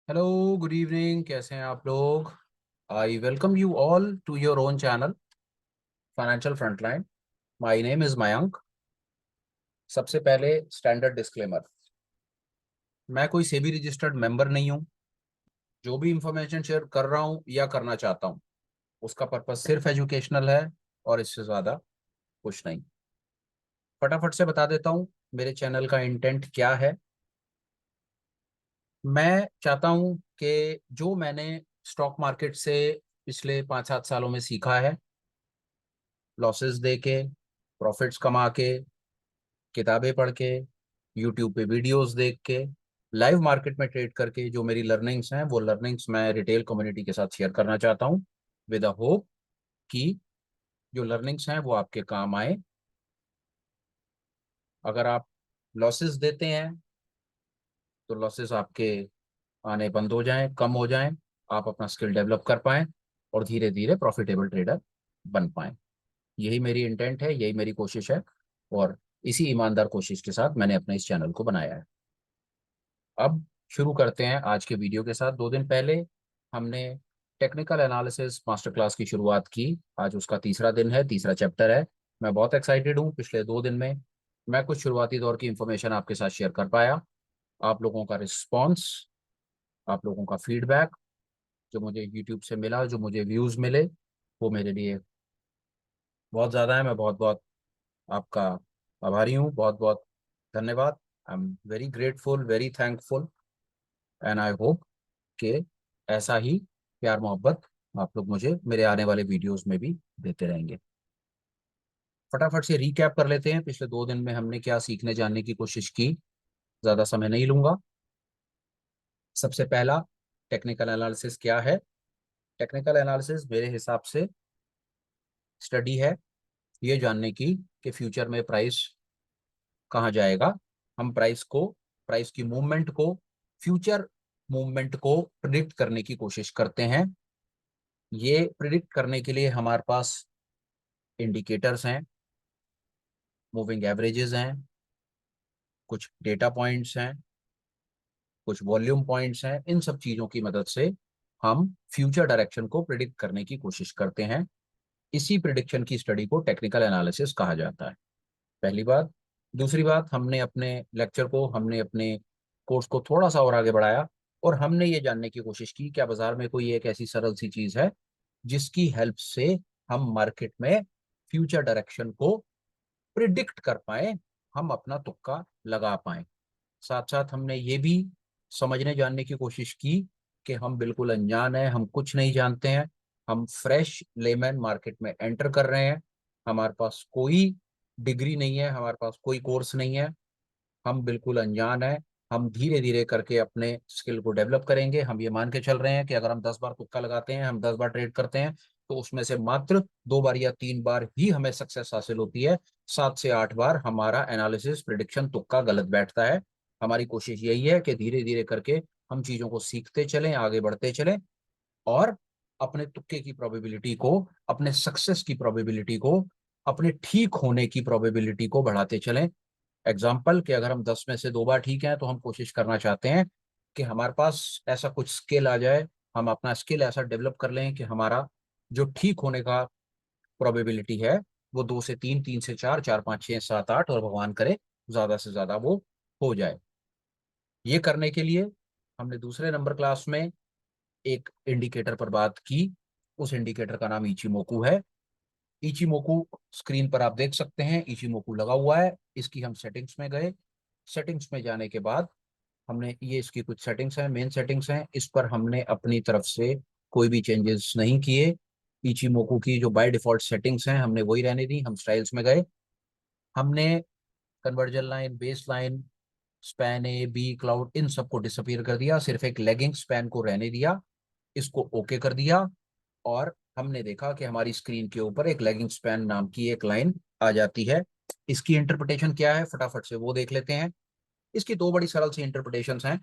Hello, good evening. कैसे हैं आप लोग? I welcome you all to your own channel financial frontline. My name is Mayank. सबसे पहले स्टैंडर्ड डिस्क्लेमर। मैं कोई सेबी रजिस्टर्ड मेंबर नहीं हूं। जो भी इंफॉर्मेशन शेयर कर रहा हूं या करना चाहता हूं उसका पर्पस सिर्फ एजुकेशनल है और इससे ज़्यादा कुछ नहीं। फटाफट से बता देता हूं मेरे चैनल का इंटेंट क्या है। मैं चाहता हूं कि जो मैंने स्टॉक मार्केट से पिछले 5-7 सालों में सीखा है, लॉसेस दे के, प्रॉफिट्स कमा के, किताबें पढ़ के, यूट्यूब पे वीडियोस देख के, लाइव मार्केट में ट्रेड करके जो मेरी लर्निंग्स हैं वो लर्निंग्स मैं रिटेल कम्युनिटी के साथ शेयर करना चाहता हूँ, विद अ होप कि जो लर्निंग्स हैं वो आपके काम आए। अगर आप लॉसेस देते हैं तो लॉसेस आपके आने बंद हो जाएं, कम हो जाएं, आप अपना स्किल डेवलप कर पाएं और धीरे धीरे प्रॉफिटेबल ट्रेडर बन पाएं। यही मेरी इंटेंट है, यही मेरी कोशिश है और इसी ईमानदार कोशिश के साथ मैंने अपने इस चैनल को बनाया है। अब शुरू करते हैं आज के वीडियो के साथ। 2 दिन पहले हमने टेक्निकल एनालिसिस मास्टर क्लास की शुरुआत की। आज उसका तीसरा दिन है, तीसरा चैप्टर है। मैं बहुत एक्साइटेड हूँ। पिछले 2 दिन में मैं कुछ शुरुआती दौर की इंफॉर्मेशन आपके साथ शेयर कर पाया। आप लोगों का रिस्पॉन्स, आप लोगों का फीडबैक जो मुझे यूट्यूब से मिला, जो मुझे व्यूज़ मिले, वो मेरे लिए बहुत ज़्यादा है। मैं बहुत बहुत आपका आभारी हूँ। बहुत बहुत धन्यवाद। I am very grateful, very thankful and I hope कि ऐसा ही प्यार मोहब्बत आप लोग मुझे मेरे आने वाले वीडियोस में भी देते रहेंगे। फटाफट से रीकैप कर लेते हैं पिछले 2 दिन में हमने क्या सीखने जानने की कोशिश की। ज़्यादा समय नहीं लूंगा। सबसे पहला, टेक्निकल एनालिसिस क्या है। टेक्निकल एनालिसिस मेरे हिसाब से स्टडी है ये जानने की कि फ्यूचर में प्राइस कहाँ जाएगा। हम प्राइस की मूवमेंट को, फ्यूचर मूवमेंट को प्रिडिक्ट करने की कोशिश करते हैं। ये प्रिडिक्ट करने के लिए हमारे पास इंडिकेटर्स हैं, मूविंग एवरेजेस हैं, कुछ डेटा पॉइंट्स हैं, कुछ वॉल्यूम पॉइंट्स हैं। इन सब चीज़ों की मदद से हम फ्यूचर डायरेक्शन को प्रिडिक्ट करने की कोशिश करते हैं। इसी प्रिडिक्शन की स्टडी को टेक्निकल एनालिसिस कहा जाता है। पहली बात। दूसरी बात, हमने अपने कोर्स को थोड़ा सा और आगे बढ़ाया और हमने ये जानने की कोशिश की क्या बाजार में कोई एक ऐसी सरल सी चीज है जिसकी हेल्प से हम मार्केट में फ्यूचर डायरेक्शन को प्रिडिक्ट कर पाए, हम अपना तुक्का लगा पाए। साथ साथ हमने ये भी समझने जानने की कोशिश की कि हम बिल्कुल अनजान हैं, हम कुछ नहीं जानते हैं। हम फ्रेश लेमैन मार्केट में एंटर कर रहे हैं। हमारे पास कोई डिग्री नहीं है, हमारे पास कोई कोर्स नहीं है। हम बिल्कुल अनजान हैं। हम धीरे धीरे करके अपने स्किल को डेवलप करेंगे। हम ये मान के चल रहे हैं कि अगर हम 10 बार तुक्का लगाते हैं, हम 10 बार ट्रेड करते हैं, तो उसमें से मात्र 2 बार या 3 बार ही हमें सक्सेस हासिल होती है। 7 से 8 बार हमारा एनालिसिस प्रिडिक्शन तुक्का गलत बैठता है। हमारी कोशिश यही है कि धीरे धीरे करके हम चीजों को सीखते चलें, आगे बढ़ते चलें और अपने तुक्के की प्रोबेबिलिटी को, अपने सक्सेस की प्रोबेबिलिटी को, अपने ठीक होने की प्रोबेबिलिटी को बढ़ाते चलें। एग्जाम्पल कि अगर हम 10 में से 2 बार ठीक हैं तो हम कोशिश करना चाहते हैं कि हमारे पास ऐसा कुछ स्किल आ जाए, हम अपना स्किल ऐसा डेवलप कर लें कि हमारा जो ठीक होने का प्रोबेबिलिटी है वो 2 से 3, 3 से 4, 4, 5, 6, 7, 8 और भगवान करे ज्यादा से ज्यादा वो हो जाए। ये करने के लिए हमने दूसरे नंबर क्लास में एक इंडिकेटर पर बात की। उस इंडिकेटर का नाम इचिमोकू है। इचिमोकू स्क्रीन पर आप देख सकते हैं, इचिमोकू लगा हुआ है। इसकी हम सेटिंग्स में गए। सेटिंग्स में जाने के बाद हमने, ये इसकी कुछ सेटिंग्स हैं, मेन सेटिंग्स हैं, इस पर हमने अपनी तरफ से कोई भी चेंजेस नहीं किए। इचिमोकू की जो बाय डिफॉल्ट सेटिंग्स हैं हमने वही रहने दी। हम स्टाइल्स में गए। हमने conversion line, base line, span A B, cloud, इन सबको डिसअपीयर कर दिया, सिर्फ एक लेगिंग स्पैन को रहने दिया। इसको ओके कर दिया और हमने देखा कि हमारी स्क्रीन के ऊपर एक लेगिंग स्पैन नाम की एक लाइन आ जाती है। इसकी इंटरप्रिटेशन क्या है फटाफट से वो देख लेते हैं। इसकी 2 बड़ी सरल सी इंटरप्रिटेशन हैं।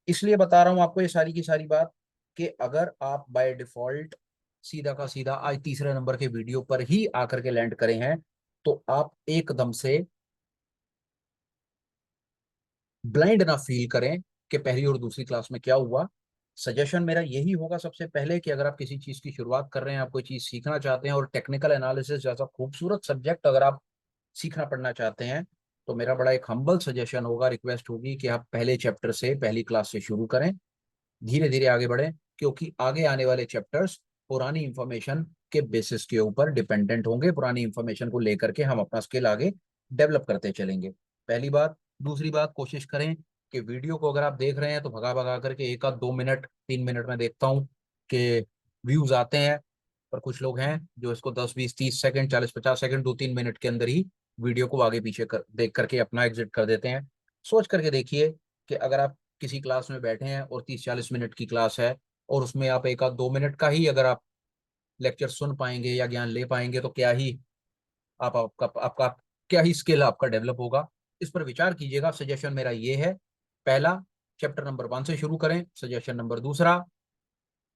इसलिए बता रहा हूं आपको ये सारी की सारी बात कि अगर आप बाय डिफॉल्ट सीधा का सीधा आज तीसरे नंबर के वीडियो पर ही आकर के लैंड करे हैं तो आप एकदम से ब्लाइंड ना फील करें कि पहली और दूसरी क्लास में क्या हुआ। सजेशन मेरा यही होगा सबसे पहले कि अगर आप किसी चीज की शुरुआत कर रहे हैं, आप कोई चीज सीखना चाहते हैं और टेक्निकल एनालिसिस जैसा खूबसूरत सब्जेक्ट अगर आप सीखना पढ़ना चाहते हैं, तो मेरा बड़ा एक हम्बल सजेशन होगा, रिक्वेस्ट होगी कि आप पहले चैप्टर से, पहली क्लास से शुरू करें, धीरे धीरे आगे बढ़ें, क्योंकि आगे आने वाले चैप्टर्स पुरानी इंफॉर्मेशन के बेसिस के ऊपर डिपेंडेंट होंगे। पुरानी इंफॉर्मेशन को लेकर के हम अपना स्किल आगे डेवलप करते चलेंगे। पहली बात। दूसरी बात, कोशिश करें कि वीडियो को अगर आप देख रहे हैं तो भगा भगा करके 1 आध 2 मिनट 3 मिनट में देखता हूँ कि व्यूज आते हैं, पर कुछ लोग हैं जो इसको 10 20 30 सेकंड 40 50 सेकंड 2 3 मिनट के अंदर ही वीडियो को आगे पीछे देख करके अपना एग्जिट कर देते हैं। सोच करके देखिए कि अगर आप किसी क्लास में बैठे हैं और 30 40 मिनट की क्लास है, और उसमें आप 1 आध 2 मिनट का ही अगर आप लेक्चर सुन पाएंगे या ज्ञान ले पाएंगे, तो क्या ही आपका क्या ही स्किल आपका डेवलप होगा। इस पर विचार कीजिएगा। सजेशन मेरा ये है, पहला, चैप्टर नंबर 1 से शुरू करें। सजेशन नंबर दूसरा,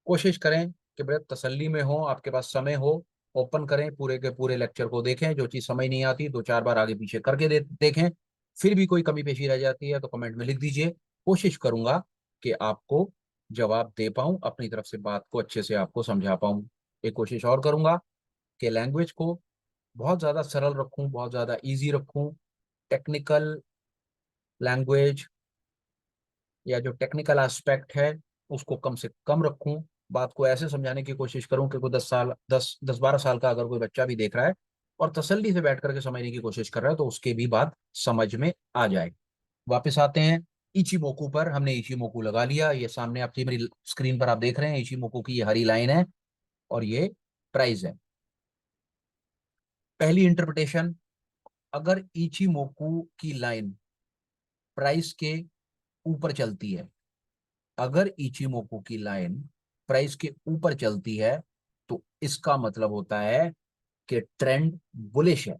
कोशिश करें कि बड़े तसल्ली में हो, आपके पास समय हो, ओपन करें, पूरे के पूरे लेक्चर को देखें। जो चीज़ समझ नहीं आती 2 4 बार आगे पीछे करके देखें। फिर भी कोई कमी पेशी रह जाती है तो कमेंट में लिख दीजिए। कोशिश करूंगा कि आपको जवाब दे पाऊं, अपनी तरफ से बात को अच्छे से आपको समझा पाऊं। एक कोशिश और करूंगा कि लैंग्वेज को बहुत ज़्यादा सरल रखूं, बहुत ज़्यादा इजी रखूं। टेक्निकल लैंग्वेज या जो टेक्निकल एस्पेक्ट है उसको कम से कम रखूं। बात को ऐसे समझाने की कोशिश करूं कि कोई 10 साल 10 10 12 साल का अगर कोई बच्चा भी देख रहा है और तसल्ली से बैठ करके समझने की कोशिश कर रहा है, तो उसके भी बात समझ में आ जाए। वापस आते हैं इचिमोकू पर। हमने इचिमोकू लगा लिया, ये सामने आपकी मेरी स्क्रीन पर आप देख रहे हैं, इचिमोकू की ये हरी लाइन है और ये प्राइस है। पहली इंटरप्रिटेशन, अगर इचिमोकू की लाइन प्राइस के ऊपर चलती है, अगर इचिमोकू की लाइन प्राइस के ऊपर चलती है, तो इसका मतलब होता है कि ट्रेंड बुलिश है,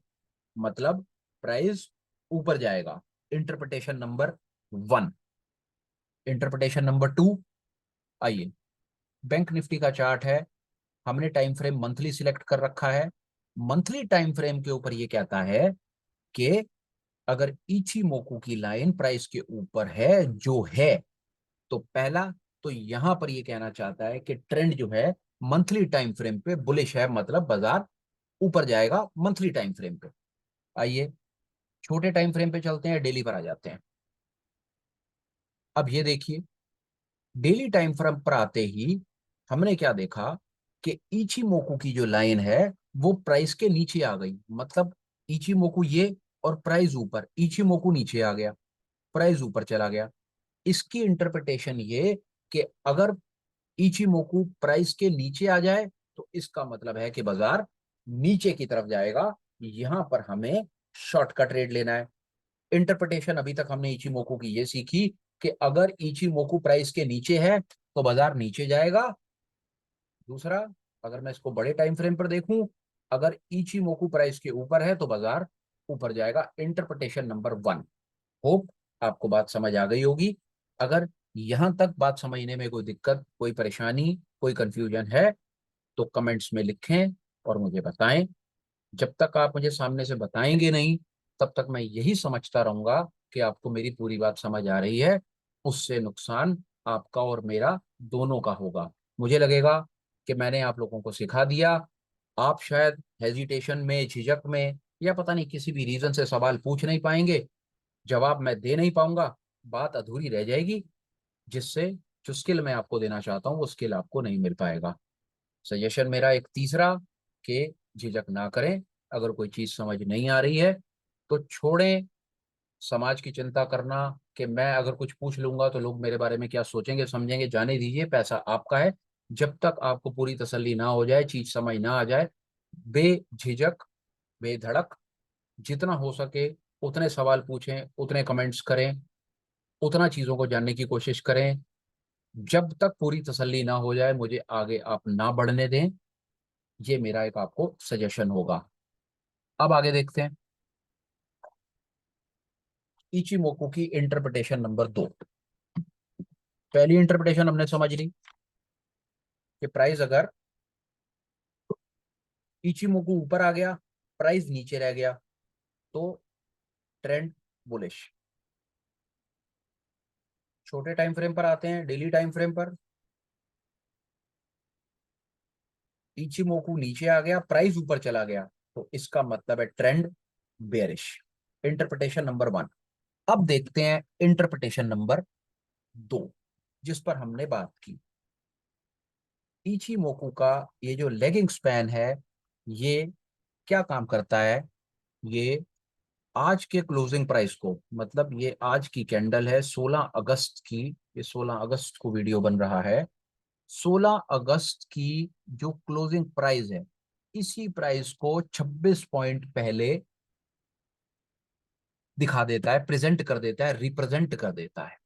मतलब प्राइस ऊपर जाएगा। Interpretation number 1। इंटरप्रिटेशन नंबर 2, आइए, बैंक निफ्टी का चार्ट है, हमने टाइम फ्रेम मंथली सिलेक्ट कर रखा है। मंथली टाइम फ्रेम के ऊपर ये कहता है कि अगर इचिमोकू की लाइन प्राइस के ऊपर है जो है, तो पहला, तो यहां पर ये कहना चाहता है कि ट्रेंड जो है मंथली टाइम फ्रेम पे बुलिश है, मतलब बाजार ऊपर जाएगा मंथली टाइम फ्रेम पे। आइए छोटे टाइम फ्रेम पे चलते हैं, डेली पर आ जाते हैं। अब ये देखिए, डेली टाइम फ्रेम पर आते ही हमने क्या देखा कि इचिमोकू की जो लाइन है वो प्राइस के नीचे आ गई, मतलब इचिमोकू ये और प्राइस ऊपर, इचिमोकू नीचे आ गया, प्राइस ऊपर चला गया। इसकी इंटरप्रिटेशन ये कि अगर इचिमोकू प्राइस के नीचे आ जाए तो इसका मतलब है कि बाजार नीचे की तरफ जाएगा। यहां पर हमें शॉर्टकट ट्रेड लेना है। इंटरप्रिटेशन अभी तक हमने इचिमोकू की ये सीखी कि अगर इचिमोकू प्राइस के नीचे है तो बाजार नीचे जाएगा। दूसरा, अगर मैं इसको बड़े टाइम फ्रेम पर देखूं, अगर इचिमोकू प्राइस के ऊपर है तो बाजार ऊपर जाएगा। Interpretation number 1। होप आपको बात समझ आ गई होगी। अगर यहां तक बात समझने में कोई दिक्कत, कोई परेशानी, कोई कंफ्यूजन है, तो कमेंट्स में लिखें और मुझे बताएं। जब तक आप मुझे सामने से बताएंगे नहीं, तब तक मैं यही समझता रहूंगा कि आपको मेरी पूरी बात समझ आ रही है। उससे नुकसान आपका और मेरा दोनों का होगा। मुझे लगेगा कि मैंने आप लोगों को सिखा दिया, आप शायद हेजिटेशन में, झिझक में, या पता नहीं किसी भी रीजन से सवाल पूछ नहीं पाएंगे, जवाब मैं दे नहीं पाऊंगा, बात अधूरी रह जाएगी, जिससे जो स्किल मैं आपको देना चाहता हूँ वो स्किल आपको नहीं मिल पाएगा। सजेशन मेरा एक तीसरा, कि झिझक ना करें, अगर कोई चीज समझ नहीं आ रही है तो छोड़ें समाज की चिंता करना कि मैं अगर कुछ पूछ लूंगा तो लोग मेरे बारे में क्या सोचेंगे समझेंगे, जाने दीजिए, पैसा आपका है। जब तक आपको पूरी तसल्ली ना हो जाए, चीज समझ ना आ जाए, बेझिझक, बेधड़क, जितना हो सके उतने सवाल पूछें, उतने कमेंट्स करें, उतना चीजों को जानने की कोशिश करें। जब तक पूरी तसल्ली ना हो जाए मुझे आगे आप ना बढ़ने दें। ये मेरा एक आपको सजेशन होगा। अब आगे देखते हैं इचिमोकू की इंटरप्रिटेशन नंबर 2। पहली इंटरप्रिटेशन हमने समझ ली कि प्राइस अगर इचिमोकू ऊपर आ गया, प्राइस नीचे रह गया, तो ट्रेंड बुलिश। छोटे टाइम फ्रेम पर आते हैं, डेली टाइम फ्रेम पर। इचिमोकू नीचे आ गया, प्राइस ऊपर चला गया, तो इसका मतलब है ट्रेंड बेरिश। Interpretation number 1। अब देखते हैं इंटरप्रिटेशन नंबर 2, जिस पर हमने बात की। इचिमोकू का ये जो लेगिंग स्पैन है, ये क्या काम करता है? ये आज के क्लोजिंग प्राइस को, मतलब ये आज की कैंडल है 16 अगस्त की, ये 16 अगस्त को वीडियो बन रहा है। 16 अगस्त की जो क्लोजिंग प्राइस है, इसी प्राइस को 26 पॉइंट पहले दिखा देता है, प्रेजेंट कर देता है, रिप्रेजेंट कर देता है।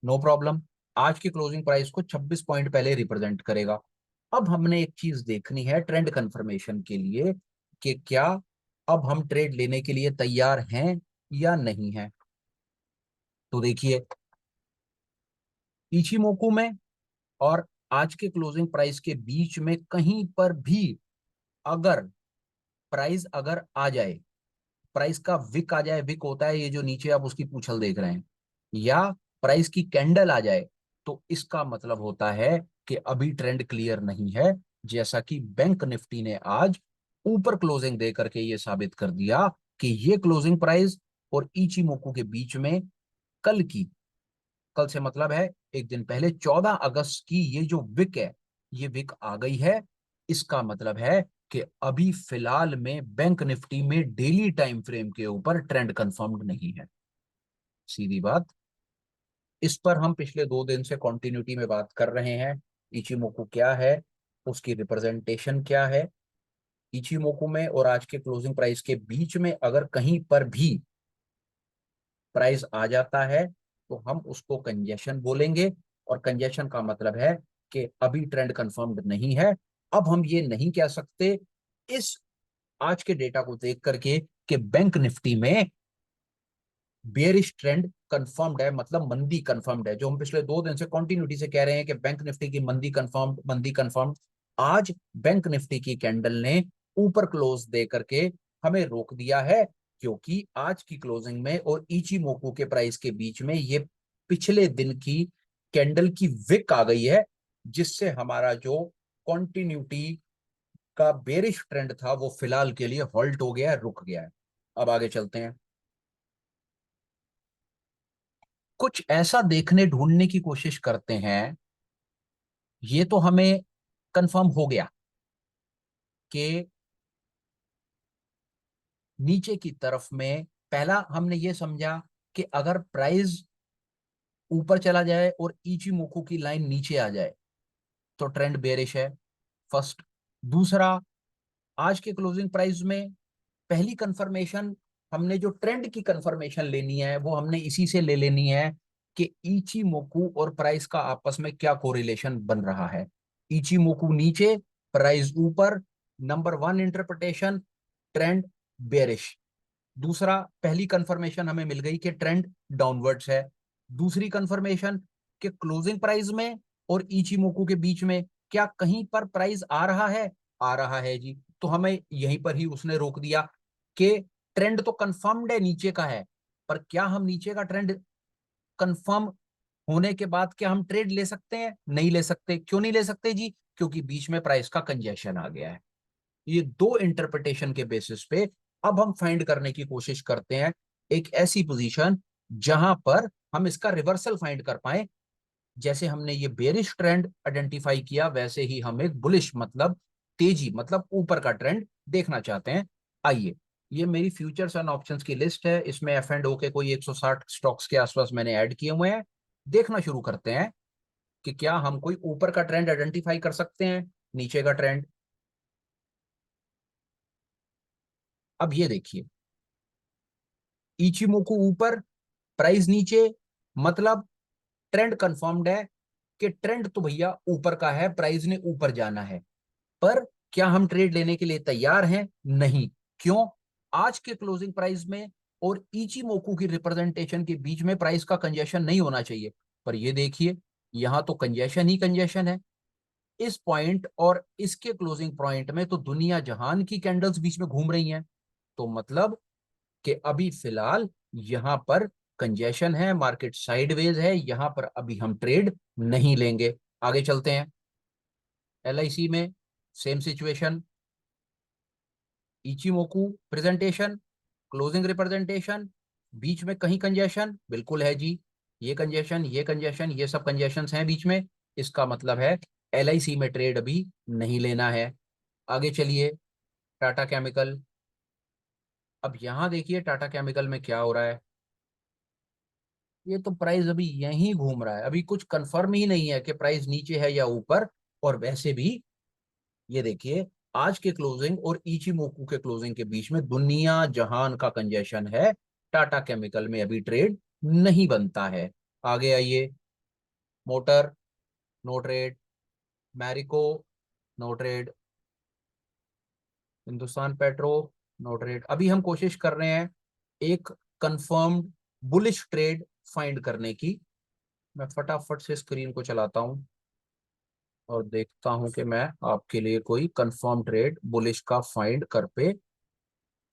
नो प्रॉब्लम, आज की क्लोजिंग प्राइस को 26 पॉइंट पहले रिप्रेजेंट करेगा। अब हमने एक चीज देखनी है ट्रेंड कंफर्मेशन के लिए, कि क्या अब हम ट्रेड लेने के लिए तैयार हैं या नहीं है। तो देखिए, इचिमोकू में और आज के क्लोजिंग प्राइस के बीच में कहीं पर भी अगर प्राइस अगर आ जाए, प्राइस का विक आ जाए, विक होता है ये जो नीचे आप उसकी पूंछल देख रहे हैं, या प्राइस की कैंडल आ जाए, तो इसका मतलब होता है कि अभी ट्रेंड क्लियर नहीं है। जैसा कि बैंक निफ्टी ने आज ऊपर क्लोजिंग दे करके ये साबित कर दिया कि ये क्लोजिंग प्राइस और इचिमोकू के बीच में कल की, कल से मतलब है एक दिन पहले 14 अगस्त की ये जो विक है, ये विक आ गई है। इसका मतलब है कि अभी फिलहाल में बैंक निफ्टी में डेली टाइम फ्रेम के ऊपर ट्रेंड कंफर्म्ड नहीं है। सीधी बात। इस पर हम पिछले 2 दिन से कंटिन्यूटी में बात कर रहे हैं। इचिमोकू क्या है, उसकी रिप्रेजेंटेशन क्या है। इचिमोकू में और आज के क्लोजिंग प्राइस के बीच में अगर कहीं पर भी प्राइस आ जाता है, तो हम उसको कंजेशन बोलेंगे। और कंजेशन का मतलब है कि अभी ट्रेंड कंफर्म्ड नहीं है। अब हम ये नहीं कह सकते इस आज के डेटा को देख करके कि बैंक निफ्टी में बेयरिश ट्रेंड कंफर्म्ड है, मतलब मंदी कंफर्म्ड है। जो हम पिछले 2 दिन से कंटिन्यूटी से कह रहे हैं कि बैंक निफ्टी की मंदी कंफर्म्ड, मंदी कंफर्म्ड। आज बैंक निफ्टी की कैंडल ने ऊपर क्लोज दे करके हमें रोक दिया है, क्योंकि आज की क्लोजिंग में और इचिमोकू के प्राइस के बीच में ये पिछले दिन की कैंडल की विक आ गई है, जिससे हमारा जो कंटिन्यूटी का बेरिश ट्रेंड था वो फिलहाल के लिए हॉल्ट हो गया है, रुक गया है। अब आगे चलते हैं। कुछ ऐसा देखने ढूंढने की कोशिश करते हैं। ये तो हमें कंफर्म हो गया कि नीचे की तरफ में, पहला हमने ये समझा कि अगर प्राइस ऊपर चला जाए और इचिमोकू की लाइन नीचे आ जाए तो ट्रेंड बेरिश है, फर्स्ट। दूसरा, आज के क्लोजिंग प्राइस में पहली कंफर्मेशन, हमने जो ट्रेंड की कंफर्मेशन लेनी है वो हमने इसी से ले लेनी है कि इचिमोकू और प्राइस का आपस में क्या कोरिलेशन बन रहा है। इचिमोकू नीचे, प्राइस ऊपर, नंबर 1 इंटरप्रिटेशन, ट्रेंड बेरिश। दूसरा, पहली कंफर्मेशन हमें मिल गई कि ट्रेंड डाउनवर्ड्स है। दूसरी कंफर्मेशन कि क्लोजिंग प्राइस में और इचिमोकू के बीच में क्या कहीं पर प्राइस आ रहा है, आ रहा है जी। तो हमें यहीं पर ही उसने रोक दिया कि ट्रेंड तो कंफर्म्ड है, नीचे का है, पर क्या हम नीचे का ट्रेंड कंफर्म होने के बाद क्या हम ट्रेड ले सकते हैं? नहीं ले सकते। क्यों नहीं ले सकते जी? क्योंकि बीच में प्राइस का कंजेशन आ गया है। ये दो इंटरप्रिटेशन के बेसिस पे अब हम फाइंड करने की कोशिश करते हैं एक ऐसी पोजीशन जहां पर हम इसका रिवर्सल फाइंड कर पाए। जैसे हमने ये बेरिश ट्रेंड आइडेंटिफाई किया, वैसे ही हम एक बुलिश मतलब तेजी, मतलब ऊपर का ट्रेंड देखना चाहते हैं। आइए, ये मेरी फ्यूचर्स एंड ऑप्शंस की लिस्ट है। इसमें एफ एंड ओ के कोई 160 स्टॉक्स के आसपास मैंने ऐड किए हुए हैं। देखना शुरू करते हैं कि क्या हम कोई ऊपर का ट्रेंड आइडेंटिफाई कर सकते हैं, नीचे का ट्रेंड। अब ये देखिए, इचिमोकू ऊपर, प्राइस नीचे, मतलब ट्रेंड कंफर्म्ड है कि ट्रेंड तो भैया ऊपर का है, प्राइस ने ऊपर जाना है। पर क्या हम ट्रेड लेने के लिए तैयार हैं? नहीं। क्यों? आज के क्लोजिंग प्राइस में और इचिमोकू की रिप्रेजेंटेशन के बीच में प्राइस का कंजेशन नहीं होना चाहिए, पर ये देखिए, यहां तो कंजेशन ही कंजेशन है। इस पॉइंट और इसके क्लोजिंग पॉइंट में तो दुनिया जहान की कैंडल्स बीच में घूम रही हैं। तो मतलब कि अभी फिलहाल यहां पर कंजेशन है, मार्केट साइडवेज है, यहां पर अभी हम ट्रेड नहीं लेंगे। आगे चलते हैं। LIC में same situation, Ichimoku presentation, closing representation, बीच में कहीं कंजेशन, बिल्कुल है जी, ये कंजेशन, ये कंजेशन, ये सब कंजेशन हैं बीच में। इसका मतलब है LIC में ट्रेड अभी नहीं लेना है। आगे चलिए, टाटा केमिकल। अब यहां देखिए टाटा केमिकल में क्या हो रहा है। ये तो प्राइस अभी यहीं घूम रहा है, अभी कुछ कंफर्म ही नहीं है कि प्राइस नीचे है या ऊपर। और वैसे भी ये देखिए, आज के क्लोजिंग और इचिमोकू के क्लोजिंग के बीच में दुनिया जहान का कंजेशन है। टाटा केमिकल में अभी ट्रेड नहीं बनता है। आगे आइए, motor, no trade, Marico, no trade, Hindustan Petro, no trade. अभी हम कोशिश कर रहे हैं एक कंफर्म्ड बुलिश ट्रेड फाइंड करने की। मैं फटाफट से स्क्रीन को चलाता हूं और देखता हूं कि मैं आपके लिए कोई कंफर्म ट्रेड बुलिश का फाइंड कर पे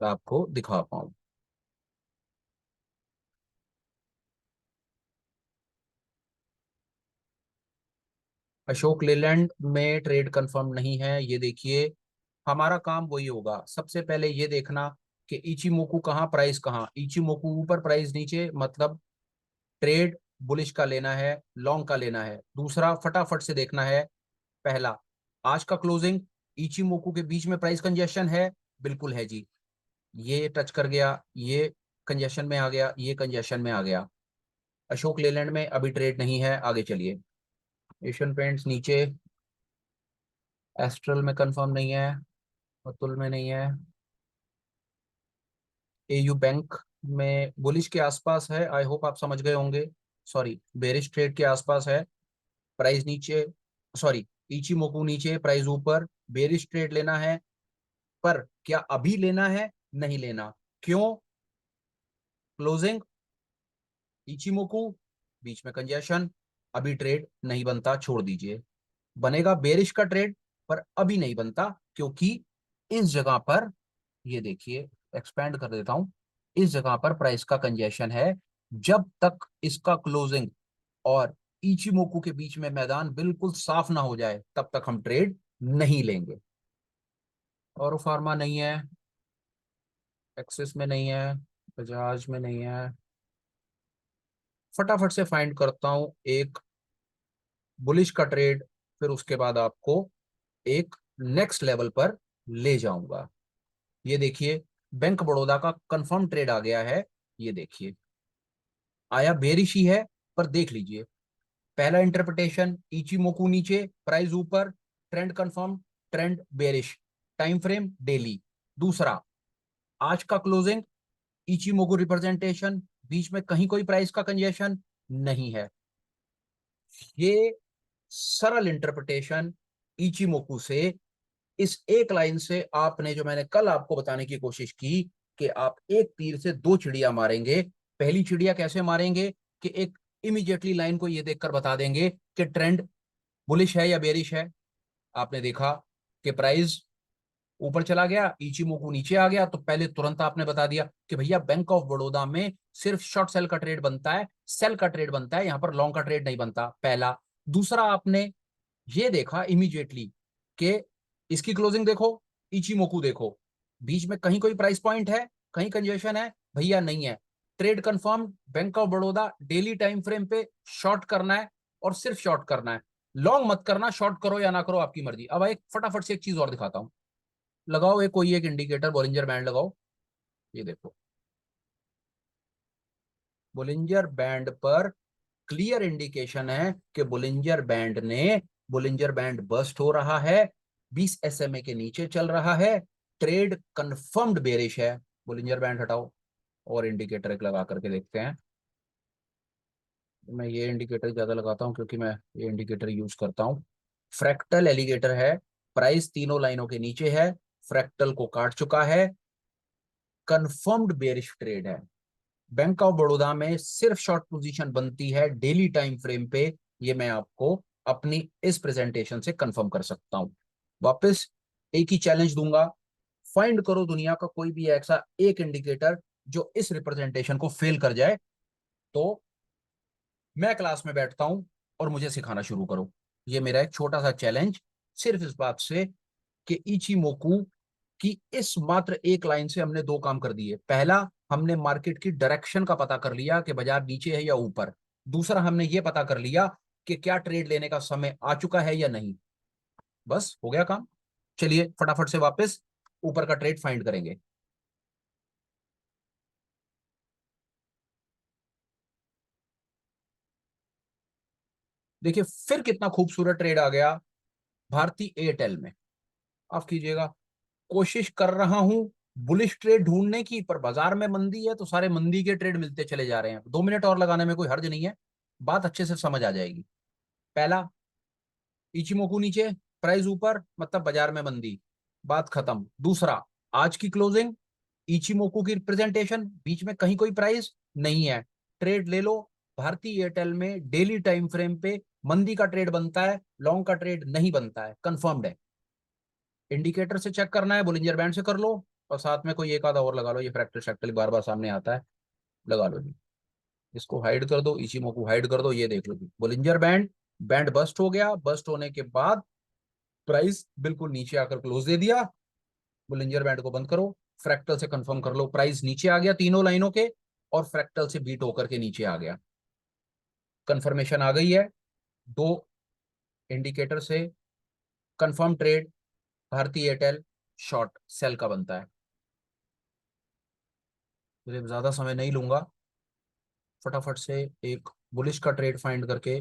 आपको दिखा पाऊं। अशोक लेलैंड में ट्रेड कंफर्म नहीं है। ये देखिए, हमारा काम वही होगा, सबसे पहले ये देखना कि इचिमोकू कहाँ, प्राइस कहाँ, इचिमोकू ऊपर प्राइस नीचे, मतलब ट्रेड बुलिश का लेना है, लॉन्ग का लेना है। दूसरा, फटाफट से देखना है, पहला, आज का क्लोजिंग इचिमोकू के बीच में प्राइस कंजेशन है, बिल्कुल है जी, ये टच कर गया, ये कंजेशन में आ गया, ये कंजेशन में आ गया। अशोक लेलैंड में अभी ट्रेड नहीं है। आगे चलिए, एशियन पेंट्स नीचे, एस्ट्रल में कंफर्म नहीं है, अतुल में नहीं है, AU बैंक में बुलिश के आसपास है, आई होप आप समझ गए होंगे। सॉरी, बेरिश ट्रेड के आसपास है, प्राइस नीचे, सॉरी, इचिमोकू नीचे, प्राइस ऊपर, बेरिश ट्रेड लेना है। पर क्या अभी लेना है? नहीं लेना। क्यों? क्लोजिंग इचिमोकू, बीच में कंजेशन, अभी ट्रेड नहीं बनता, छोड़ दीजिए। बनेगा बेरिश का ट्रेड, पर अभी नहीं बनता, क्योंकि इस जगह पर, ये देखिए, एक्सपेंड कर देता हूं, इस जगह पर प्राइस का कंजेशन है। जब तक इसका क्लोजिंग और इचिमोकू के बीच में मैदान बिल्कुल साफ ना हो जाए, तब तक हम ट्रेड नहीं लेंगे। और फार्मा नहीं है, एक्सिस में नहीं है, बजाज में नहीं है। फटाफट से फाइंड करता हूं एक बुलिश का ट्रेड, फिर उसके बाद आपको एक नेक्स्ट लेवल पर ले जाऊंगा। ये देखिए, बैंक बड़ौदा का कंफर्म ट्रेड आ गया है। ये देखिए, आया बेरिश ही है, पर देख लीजिए, पहला इंटरप्रिटेशन इचिमोकू नीचे, प्राइस ऊपर, trend confirm, trend bearish, time frame daily. दूसरा, आज का क्लोजिंग इचिमोकू रिप्रेजेंटेशन, बीच में कहीं कोई प्राइस का कंजेशन नहीं है। ये सरल इंटरप्रिटेशन इचिमोकू से, इस एक लाइन से आपने, जो मैंने कल आपको बताने की कोशिश की कि आप एक तीर से दो चिड़िया मारेंगे। पहली चिड़िया कैसे मारेंगे कि एक इमीडिएटली लाइन को ये देखकर बता देंगे कि ट्रेंड बुलिश है या बेरिश है। आपने देखा कि प्राइस ऊपर चला गया, इचिमोकू नीचे आ गया, तो पहले तुरंत आपने बता दिया कि भैया बैंक ऑफ बड़ौदा में सिर्फ शॉर्ट सेल का ट्रेड बनता है, सेल का ट्रेड बनता है, यहां पर लॉन्ग का ट्रेड नहीं बनता, पहला। दूसरा, आपने ये देखा इमीडिएटली कि इसकी क्लोजिंग देखो, इचिमोकू देखो, बीच में कहीं कोई प्राइस पॉइंट है, कहीं कंजेशन है? भैया नहीं है। Trade confirm, bank of Baroda daily time frame पे शॉर्ट करना है, और सिर्फ शॉर्ट करना है, लॉन्ग मत करना, शॉर्ट करो या ना करो आपकी मर्जी। अब एक फटाफट से एक चीज और दिखाता हूं, लगाओ एक कोई एक इंडिकेटर, बोलिंजर बैंड लगाओ। ये देखो, बोलिंजर बैंड पर क्लियर इंडिकेशन है कि बोलिंजर बैंड ने, बोलिंजर बैंड बस्ट हो रहा है, 20 SMA के नीचे चल रहा है, ट्रेड कंफर्म्ड बेरिश है। बोलिंजर बैंड हटाओ और इंडिकेटर एक लगा करके देखते हैं। मैं ये इंडिकेटर ज्यादा लगाता हूं क्योंकि मैं ये इंडिकेटर यूज करता हूं। फ्रैक्टल एलिगेटर है, प्राइस तीनों लाइनों के नीचे है, फ्रैक्टल को काट चुका है, कंफर्म्ड बेरिश ट्रेड है। बैंक ऑफ बड़ौदा में सिर्फ शॉर्ट पोजीशन बनती है डेली टाइम फ्रेम पे, ये मैं आपको अपनी इस प्रेजेंटेशन से कंफर्म कर सकता हूं। वापस एक ही चैलेंज दूंगा, फाइंड करो दुनिया का कोई भी ऐसा एक इंडिकेटर जो इस रिप्रेजेंटेशन को फेल कर जाए, तो मैं क्लास में बैठता हूं और मुझे सिखाना शुरू करो। ये मेरा एक छोटा सा चैलेंज, सिर्फ इस बात से कि इचिमोकू की इस मात्र एक लाइन से हमने दो काम कर दिए। पहला, हमने मार्केट की डायरेक्शन का पता कर लिया कि बाजार नीचे है या ऊपर। दूसरा, हमने ये पता कर लिया कि क्या ट्रेड लेने का समय आ चुका है या नहीं। बस हो गया काम। चलिए फटाफट से वापस ऊपर का ट्रेड फाइंड करेंगे। देखिए फिर कितना खूबसूरत ट्रेड आ गया भारती एयरटेल में। आप कीजिएगा, कोशिश कर रहा हूं बुलिश ट्रेड ढूंढने की, पर बाजार में मंदी है तो सारे मंदी के ट्रेड मिलते चले जा रहे हैं। 2 मिनट और लगाने में कोई हर्ज नहीं है, बात अच्छे से समझ आ जाएगी। पहला, इचिमोकू नीचे, प्राइस ऊपर, मतलब बाजार में मंदी, बात खत्म। दूसरा, आज की क्लोजिंग, इचिमोकू की रिप्रेजेंटेशन, बीच में कहीं कोई प्राइस नहीं है, ट्रेड ले लो। भारतीय एयरटेल में डेली टाइम फ्रेम पे मंदी का ट्रेड बनता है, लॉन्ग का ट्रेड नहीं बनता है, कंफर्म्ड है। इंडिकेटर से चेक करना है, बोलिंजर बैंड से कर लो, और साथ में कोई एक आधा और लगा लो, ये फ्रैक्टल शैक्टल बार बार सामने आता है, लगा लो जी। इसको हाइड कर दो, इचिमोकू हाइड कर दो, ये देख लो जी बोलिंजर बैंड, बैंड बस्ट हो गया। बस्ट होने के बाद प्राइस बिल्कुल नीचे आकर क्लोज दे दिया। बुलिंजर बैंड को बंद करो, फ्रैक्टल से कंफर्म कर लो, प्राइस नीचे आ गया तीनों लाइनों के, और फ्रैक्टल से बीट होकर के नीचे आ गया। कंफर्मेशन आ गई है। दो इंडिकेटर से कंफर्म ट्रेड भारतीय एयरटेल शॉर्ट सेल का बनता है। मुझे ज्यादा समय नहीं लूंगा, फटाफट से एक बुलिश का ट्रेड फाइंड करके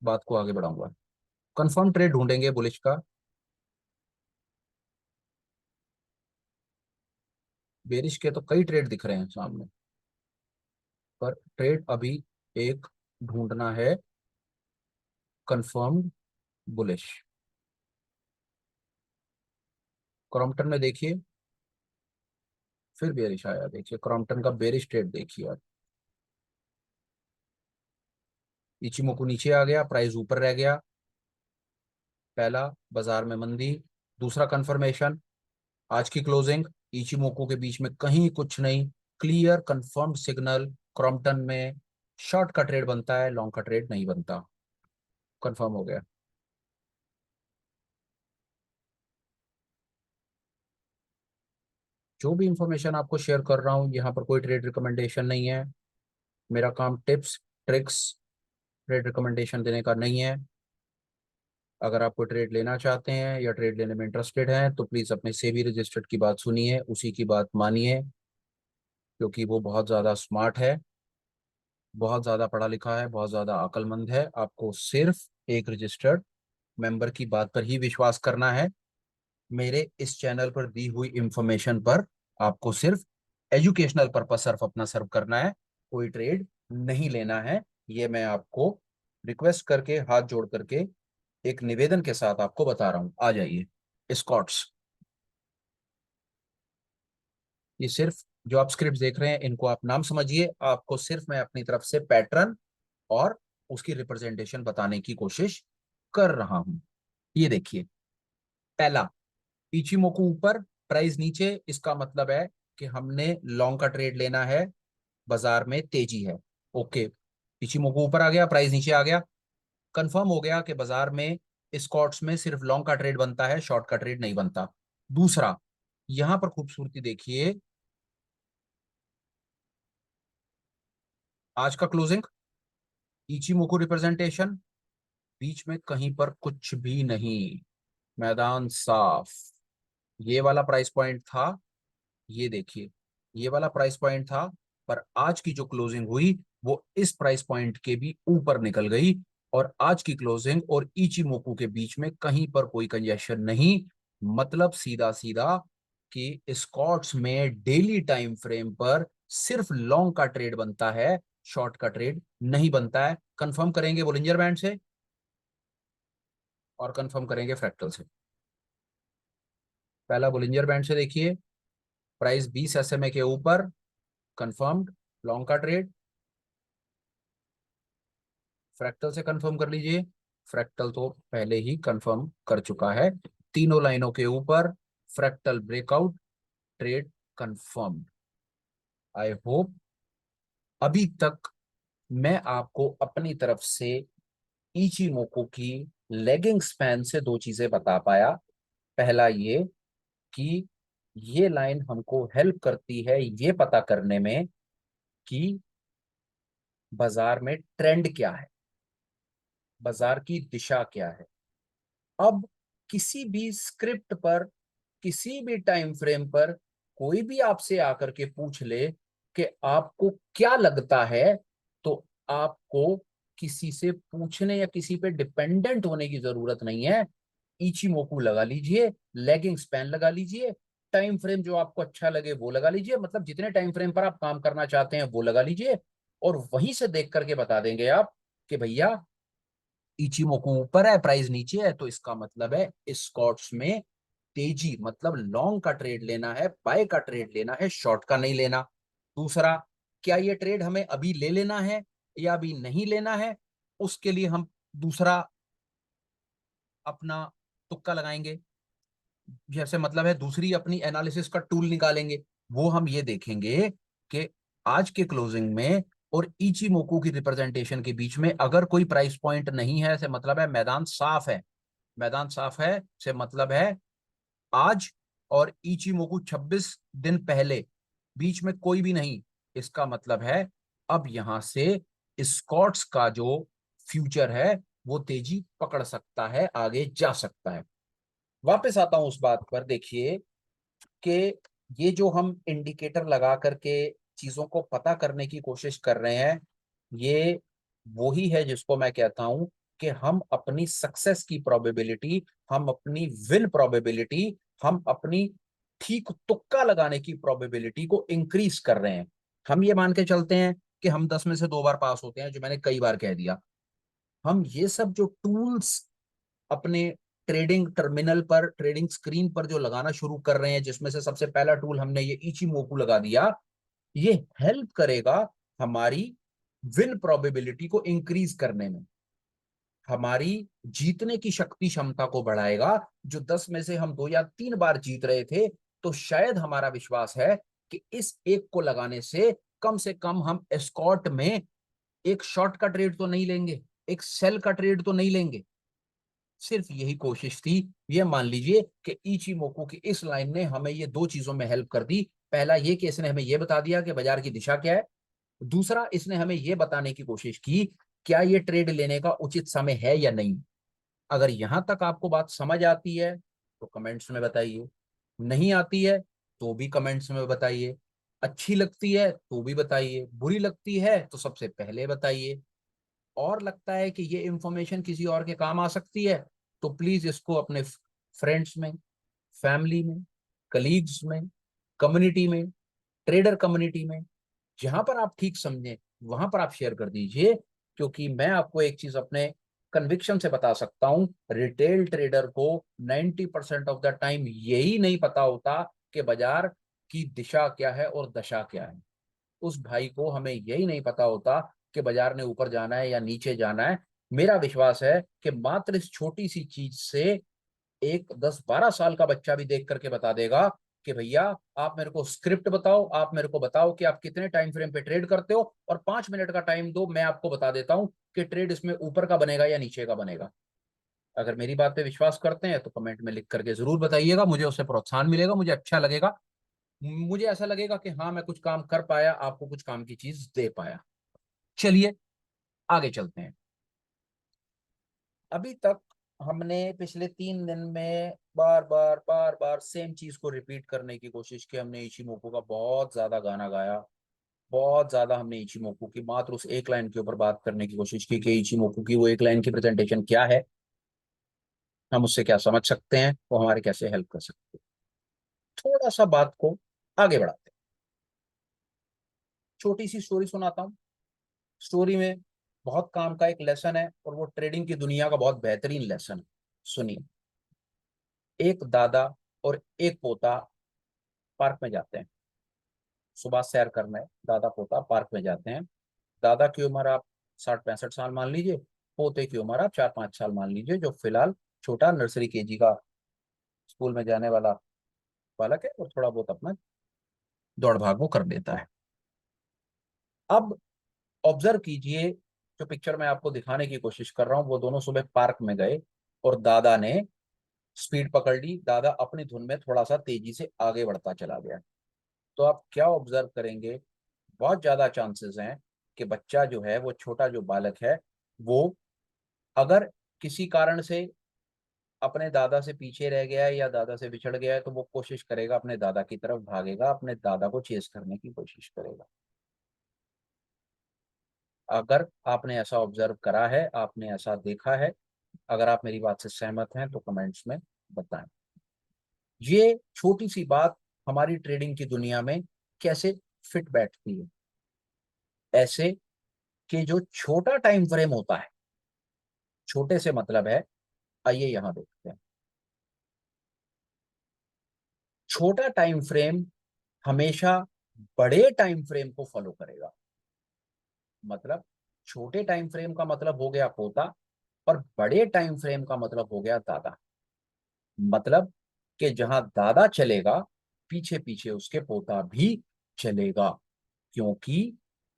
बात को आगे बढ़ाऊंगा। कंफर्म ट्रेड ढूंढेंगे बुलिश का। बेरिश के तो कई ट्रेड दिख रहे हैं सामने, पर ट्रेड अभी एक ढूंढना है, कंफर्म्ड बुलिश। क्रॉम्पटन में देखिए फिर बेरिश आया, देखिए क्रॉम्पटन का बेरिश ट्रेड देखिए आप। इचिमोकू नीचे आ गया, प्राइस ऊपर रह गया। पहला, बाजार में मंदी। दूसरा कंफर्मेशन, आज की क्लोजिंग, इचिमोकू के बीच में कहीं कुछ नहीं, क्लियर कंफर्म्ड सिग्नल। क्रॉम्पटन में शॉर्ट का ट्रेड बनता है, लॉन्ग का ट्रेड नहीं बनता। कंफर्म हो गया। जो भी इंफॉर्मेशन आपको शेयर कर रहा हूँ यहाँ पर कोई ट्रेड रिकमेंडेशन नहीं है। मेरा काम टिप्स ट्रिक्स, ट्रेड रिकमेंडेशन देने का नहीं है। अगर आप कोई ट्रेड लेना चाहते हैं या ट्रेड लेने में इंटरेस्टेड हैं तो प्लीज़ अपने सेबी रजिस्टर्ड की बात सुनिए, उसी की बात मानिए, क्योंकि वो बहुत ज़्यादा स्मार्ट है, बहुत ज़्यादा पढ़ा लिखा है, बहुत ज़्यादा अक्लमंद है। आपको सिर्फ एक रजिस्टर्ड मेंबर की बात पर ही विश्वास करना है। मेरे इस चैनल पर दी हुई इंफॉर्मेशन पर आपको सिर्फ एजुकेशनल पर्पस सिर्फ अपना सर्व करना है, कोई ट्रेड नहीं लेना है। ये मैं आपको रिक्वेस्ट करके, हाथ जोड़ करके, एक निवेदन के साथ आपको बता रहा हूं। आ जाइए स्कॉट्स। ये सिर्फ जो आप स्क्रिप्ट देख रहे हैं इनको आप नाम समझिए, आपको सिर्फ मैं अपनी तरफ से पैटर्न और उसकी रिप्रेजेंटेशन बताने की कोशिश कर रहा हूं। ये देखिए, पहला, इचिमोकू ऊपर, प्राइस नीचे, इसका मतलब है कि हमने लॉन्ग का ट्रेड लेना है, बाजार में तेजी है। ओके, इचिमोकू ऊपर आ गया, प्राइस नीचे आ गया, कंफर्म हो गया कि बाजार में स्कॉट्स में सिर्फ लॉन्ग का ट्रेड बनता है, शॉर्ट का ट्रेड नहीं बनता। दूसरा, यहां पर खूबसूरती देखिए, आज का क्लोजिंग, इचिमोकू रिप्रेजेंटेशन, बीच में कहीं पर कुछ भी नहीं, मैदान साफ। ये वाला प्राइस पॉइंट था, ये देखिए, ये वाला प्राइस पॉइंट था, पर आज की जो क्लोजिंग हुई वो इस प्राइस पॉइंट के भी ऊपर निकल गई, और आज की क्लोजिंग और इचिमोकू के बीच में कहीं पर कोई कंजेशन नहीं। मतलब सीधा सीधा कि स्कॉट्स में डेली टाइम फ्रेम पर सिर्फ लॉन्ग का ट्रेड बनता है, शॉर्ट का ट्रेड नहीं बनता है। कंफर्म करेंगे बोलिंजर बैंड से और कंफर्म करेंगे फ्रैक्टल से। पहला बोलिंजर बैंड से देखिए, प्राइस 20 एसएमए के ऊपर, कंफर्म्ड लॉन्ग का ट्रेड। फ्रैक्टल से कंफर्म कर लीजिए, फ्रैक्टल तो पहले ही कंफर्म कर चुका है, तीनों लाइनों के ऊपर fractal breakout, trade confirmed. I hope अभी तक मैं आपको अपनी तरफ से इचिमोको की लेगिंग स्पैन से दो चीजें बता पाया। पहला ये कि ये लाइन हमको हेल्प करती है ये पता करने में कि बाजार में ट्रेंड क्या है, बाजार की दिशा क्या है। अब किसी भी स्क्रिप्ट पर, किसी भी टाइम फ्रेम पर कोई भी आपसे आकर के पूछ ले कि आपको क्या लगता है, तो आपको किसी से पूछने या किसी पे डिपेंडेंट होने की जरूरत नहीं है। इचिमोकू लगा लीजिए, लेगिंग स्पैन लगा लीजिए, टाइम फ्रेम जो आपको अच्छा लगे वो लगा लीजिए, मतलब जितने टाइम फ्रेम पर आप काम करना चाहते हैं वो लगा लीजिए, और वहीं से देख करके बता देंगे आप कि भैया इचिमोकू ऊपर है, प्राइस नीचे है, तो इसका मतलब है स्कॉट्स में तेजी, मतलब लॉन्ग का ट्रेड लेना है, बाय का ट्रेड लेना है, शॉर्ट का नहीं लेना। दूसरा, क्या ये ट्रेड हमें अभी ले लेना है या अभी नहीं लेना है, उसके लिए हम दूसरा अपना तुक्का लगाएंगे, जैसे मतलब है दूसरी अपनी एनालिसिस का टूल निकालेंगे। वो हम ये देखेंगे कि आज के क्लोजिंग में और इचिमोकू की रिप्रेजेंटेशन के बीच में अगर कोई प्राइस पॉइंट नहीं है, से मतलब है मैदान साफ है। मैदान साफ है से मतलब है आज और इचिमोकू 26 दिन पहले बीच में कोई भी नहीं। इसका मतलब है अब यहां से स्कॉट्स का जो फ्यूचर है वो तेजी पकड़ सकता है, आगे जा सकता है। वापस आता हूं उस बात पर, देखिए कि ये जो हम इंडिकेटर लगा करके चीजों को पता करने की कोशिश कर रहे हैं, ये वही है जिसको मैं कहता हूं कि हम अपनी सक्सेस की प्रोबेबिलिटी, हम अपनी विन प्रोबेबिलिटी, हम अपनी ठीक तुक्का लगाने की प्रोबेबिलिटी को इंक्रीज कर रहे हैं। हम ये मान के चलते हैं कि हम 10 में से 2 बार पास होते हैं, जो मैंने कई बार कह दिया। हम ये सब जो टूल्स अपने ट्रेडिंग टर्मिनल पर, ट्रेडिंग स्क्रीन पर जो लगाना शुरू कर रहे हैं, जिसमें से सबसे पहला टूल हमने ये इचिमोकू लगा दिया, ये हेल्प करेगा हमारी विन प्रोबेबिलिटी को इंक्रीज करने में, हमारी जीतने की शक्ति क्षमता को बढ़ाएगा। जो 10 में से हम 2 या 3 बार जीत रहे थे, तो शायद हमारा विश्वास है कि इस एक को लगाने से कम हम एस्कॉर्ट में एक शॉर्ट का ट्रेड तो नहीं लेंगे, एक सेल का ट्रेड तो नहीं लेंगे। सिर्फ यही कोशिश थी। ये मान लीजिए कि इचिमोकू की इस लाइन ने हमें ये दो चीजों में हेल्प कर दी। पहला ये कि इसने हमें ये बता दिया कि बाजार की दिशा क्या है। दूसरा, इसने हमें ये बताने की कोशिश की क्या ये ट्रेड लेने का उचित समय है या नहीं। अगर यहां तक आपको बात समझ आती है तो कमेंट्स में बताइए, नहीं आती है तो भी कमेंट्स में बताइए, अच्छी लगती है तो भी बताइए, बुरी लगती है तो सबसे पहले बताइए, और लगता है कि ये इंफॉर्मेशन किसी और के काम आ सकती है तो प्लीज इसको अपने फ्रेंड्स में, फैमिली में, कलीग्स में, कम्युनिटी में, ट्रेडर कम्युनिटी में, जहां पर आप ठीक समझें वहां पर आप शेयर कर दीजिए। क्योंकि मैं आपको एक चीज अपने कन्विक्शन से बता सकता हूं, रिटेल ट्रेडर को 90% ऑफ द टाइम यही नहीं पता होता कि बाजार की दिशा क्या है और दशा क्या है। उस भाई को हमें यही नहीं पता होता कि बाजार ने ऊपर जाना है या नीचे जाना है। मेरा विश्वास है कि मात्र इस छोटी सी चीज से एक 10-12 साल का बच्चा भी देख करके बता देगा कि भैया आप मेरे को स्क्रिप्ट बताओ, आप मेरे को बताओ कि आप कितने टाइम फ्रेम पे ट्रेड करते हो, और 5 मिनट का टाइम दो, मैं आपको बता देता हूं कि ट्रेड इसमें ऊपर का बनेगा या नीचे का बनेगा। अगर मेरी बात पे विश्वास करते हैं तो कमेंट में लिख करके जरूर बताइएगा, मुझे उससे प्रोत्साहन मिलेगा, मुझे अच्छा लगेगा। मुझे ऐसा लगेगा कि हाँ मैं कुछ काम कर पाया, आपको कुछ काम की चीज दे पाया। चलिए आगे चलते हैं। अभी तक हमने पिछले 3 दिन में बार बार सेम चीज को रिपीट करने की कोशिश की। हमने इचिमोको का बहुत ज्यादा गाना गाया, बहुत ज्यादा हमने इचिमोको की मात्र उस एक लाइन के ऊपर बात करने की कोशिश की कि इचिमोको की वो एक लाइन की प्रेजेंटेशन क्या है, हम उससे क्या समझ सकते हैं, वो हमारे कैसे हेल्प कर सकते हैं। थोड़ा सा बात को आगे बढ़ाते हैं, छोटी सी स्टोरी सुनाता हूँ। स्टोरी में बहुत काम का एक लेसन है और वो ट्रेडिंग की दुनिया का बहुत बेहतरीन लेसन है। सुनिए। एक दादा और एक पोता पार्क में जाते हैं, सुबह सैर करने दादा पोता पार्क में जाते हैं। दादा की उम्र आप 60-65 साल मान लीजिए, पोते की उम्र आप 4-5 साल मान लीजिए, जो फिलहाल छोटा नर्सरी केजी का स्कूल में जाने वाला बालक है और थोड़ा बहुत अपना दौड़ भाग वो कर लेता है। अब ऑब्जर्व कीजिए, जो पिक्चर मैं आपको दिखाने की कोशिश कर रहा हूँ, वो दोनों सुबह पार्क में गए। और दादा ने स्पीड पकड़ ली, दादा अपनी धुन में थोड़ा सा तेजी से आगे बढ़ता चला गया। तो आप क्या ऑब्जर्व करेंगे, बहुत ज्यादा चांसेस हैं कि बच्चा जो है, वो छोटा जो बालक है, वो अगर किसी कारण से अपने दादा से पीछे रह गया है या दादा से बिछड़ गया है, तो वो कोशिश करेगा अपने दादा की तरफ भागेगा, अपने दादा को चेस करने की कोशिश करेगा। अगर आपने ऐसा ऑब्जर्व करा है, आपने ऐसा देखा है, अगर आप मेरी बात से सहमत हैं तो कमेंट्स में बताएं। ये छोटी सी बात हमारी ट्रेडिंग की दुनिया में कैसे फिट बैठती है। ऐसे कि जो छोटा टाइम फ्रेम होता है, छोटे से मतलब है, आइए यहां देखते हैं। छोटा टाइम फ्रेम हमेशा बड़े टाइम फ्रेम को फॉलो करेगा। मतलब छोटे टाइम फ्रेम का मतलब हो गया पोता, और बड़े टाइम फ्रेम का मतलब हो गया दादा। मतलब कि जहां दादा चलेगा, पीछे पीछे उसके पोता भी चलेगा, क्योंकि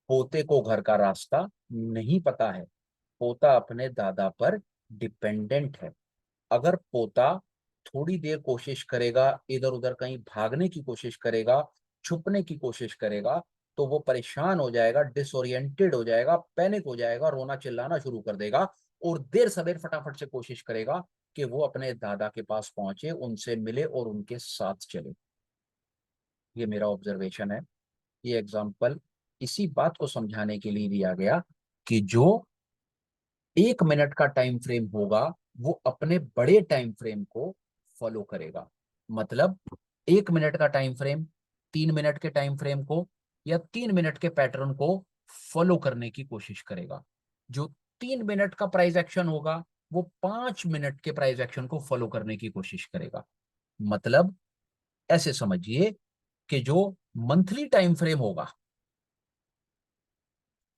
पोते को घर का रास्ता नहीं पता है। पोता अपने दादा पर डिपेंडेंट है। अगर पोता थोड़ी देर कोशिश करेगा, इधर उधर कहीं भागने की कोशिश करेगा, छुपने की कोशिश करेगा, तो वो परेशान हो जाएगा, डिसोरिएंटेड हो जाएगा, पैनिक हो जाएगा, रोना चिल्लाना शुरू कर देगा, और देर सवेर फटाफट से कोशिश करेगा कि वो अपने दादा के पास पहुंचे, उनसे मिले और उनके साथ चले। ये मेरा ऑब्जर्वेशन है। ये एग्जाम्पल इसी बात को समझाने के लिए दिया गया कि जो 1 मिनट का टाइम फ्रेम होगा, वो अपने बड़े टाइम फ्रेम को फॉलो करेगा। मतलब 1 मिनट का टाइम फ्रेम 3 मिनट के टाइम फ्रेम को या 3 मिनट के पैटर्न को फॉलो करने की कोशिश करेगा। जो 3 मिनट का प्राइस एक्शन होगा, वो 5 मिनट के प्राइस एक्शन को फॉलो करने की कोशिश करेगा। मतलब ऐसे समझिए कि जो मंथली टाइम फ्रेम होगा,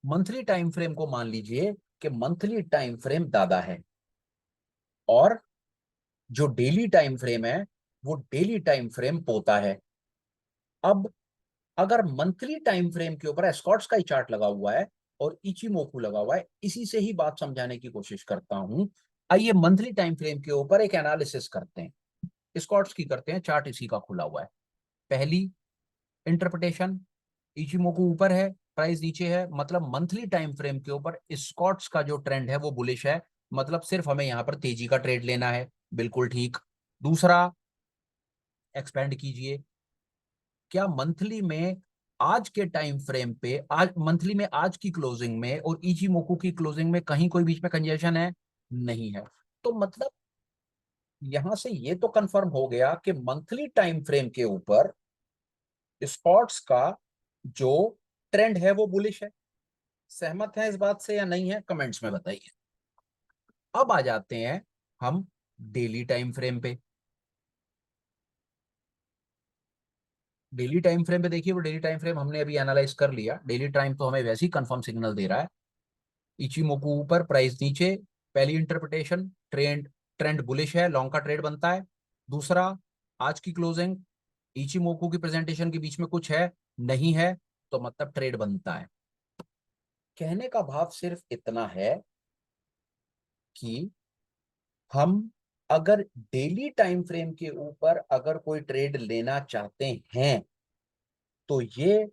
मंथली टाइम फ्रेम को मान लीजिए कि मंथली टाइम फ्रेम दादा है, और जो डेली टाइम फ्रेम है, वो डेली टाइम फ्रेम पोता है। अब अगर मंथली टाइम फ्रेम के ऊपर एस्कॉट्स का ही चार्ट लगा हुआ है और इचिमोकू लगा हुआ है, इसी से ही बात समझाने की कोशिश करता हूं। आइए मंथली टाइम फ्रेम के ऊपर एक एनालिसिस करते हैं, स्कॉट्स की करते हैं, चार्ट इसी का खुला हुआ है। पहली इंटरप्रिटेशन, इचिमोकू ऊपर है, प्राइस नीचे है, मतलब मंथली टाइम फ्रेम के ऊपर स्कॉट्स का जो ट्रेंड है वो बुलिश है। मतलब सिर्फ हमें यहां पर तेजी का ट्रेड लेना है, बिल्कुल ठीक। दूसरा, एक्सपेंड कीजिए, क्या मंथली में आज के टाइम फ्रेम पे, आज मंथली में आज की क्लोजिंग में और इचिमोकू की क्लोजिंग में कहीं कोई बीच में कंजेशन है? नहीं है। तो मतलब यहां से ये तो कंफर्म हो गया कि मंथली टाइम फ्रेम के ऊपर स्पॉट्स का जो ट्रेंड है वो बुलिश है। सहमत है इस बात से या नहीं है, कमेंट्स में बताइए। अब आ जाते हैं हम डेली टाइम फ्रेम पे। डेली टाइम फ्रेम पे देखिए, वो डेली टाइम फ्रेम हमने अभी एनालाइज कर लिया। डेली टाइम तो हमें वैसे ही कंफर्म सिग्नल दे रहा है, इचिमोकू ऊपर प्राइस नीचे। पहली इंटरप्रिटेशन, ट्रेंड ट्रेंड बुलिश है, लॉन्ग का ट्रेड बनता है। दूसरा, आज की क्लोजिंग इचिमोकू की प्रेजेंटेशन के बीच में कुछ है, नहीं है, तो मतलब ट्रेड बनता है। कहने का भाव सिर्फ इतना है कि हम अगर डेली टाइम फ्रेम के ऊपर अगर कोई ट्रेड लेना चाहते हैं, तो ये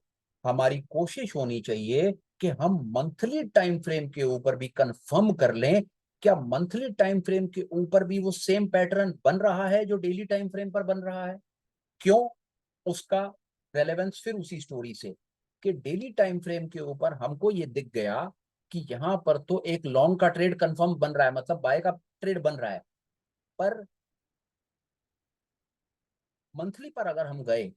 हमारी कोशिश होनी चाहिए कि हम मंथली टाइम फ्रेम के ऊपर भी कंफर्म कर लें, क्या मंथली टाइम फ्रेम के ऊपर भी वो सेम पैटर्न बन रहा है जो डेली टाइम फ्रेम पर बन रहा है। क्यों? उसका रेलेवेंस फिर उसी स्टोरी से, कि डेली टाइम फ्रेम के ऊपर हमको ये दिख गया कि यहां पर तो एक लॉन्ग का ट्रेड कंफर्म बन रहा है, मतलब बाय का ट्रेड बन रहा है। पर मंथली पर अगर हम गए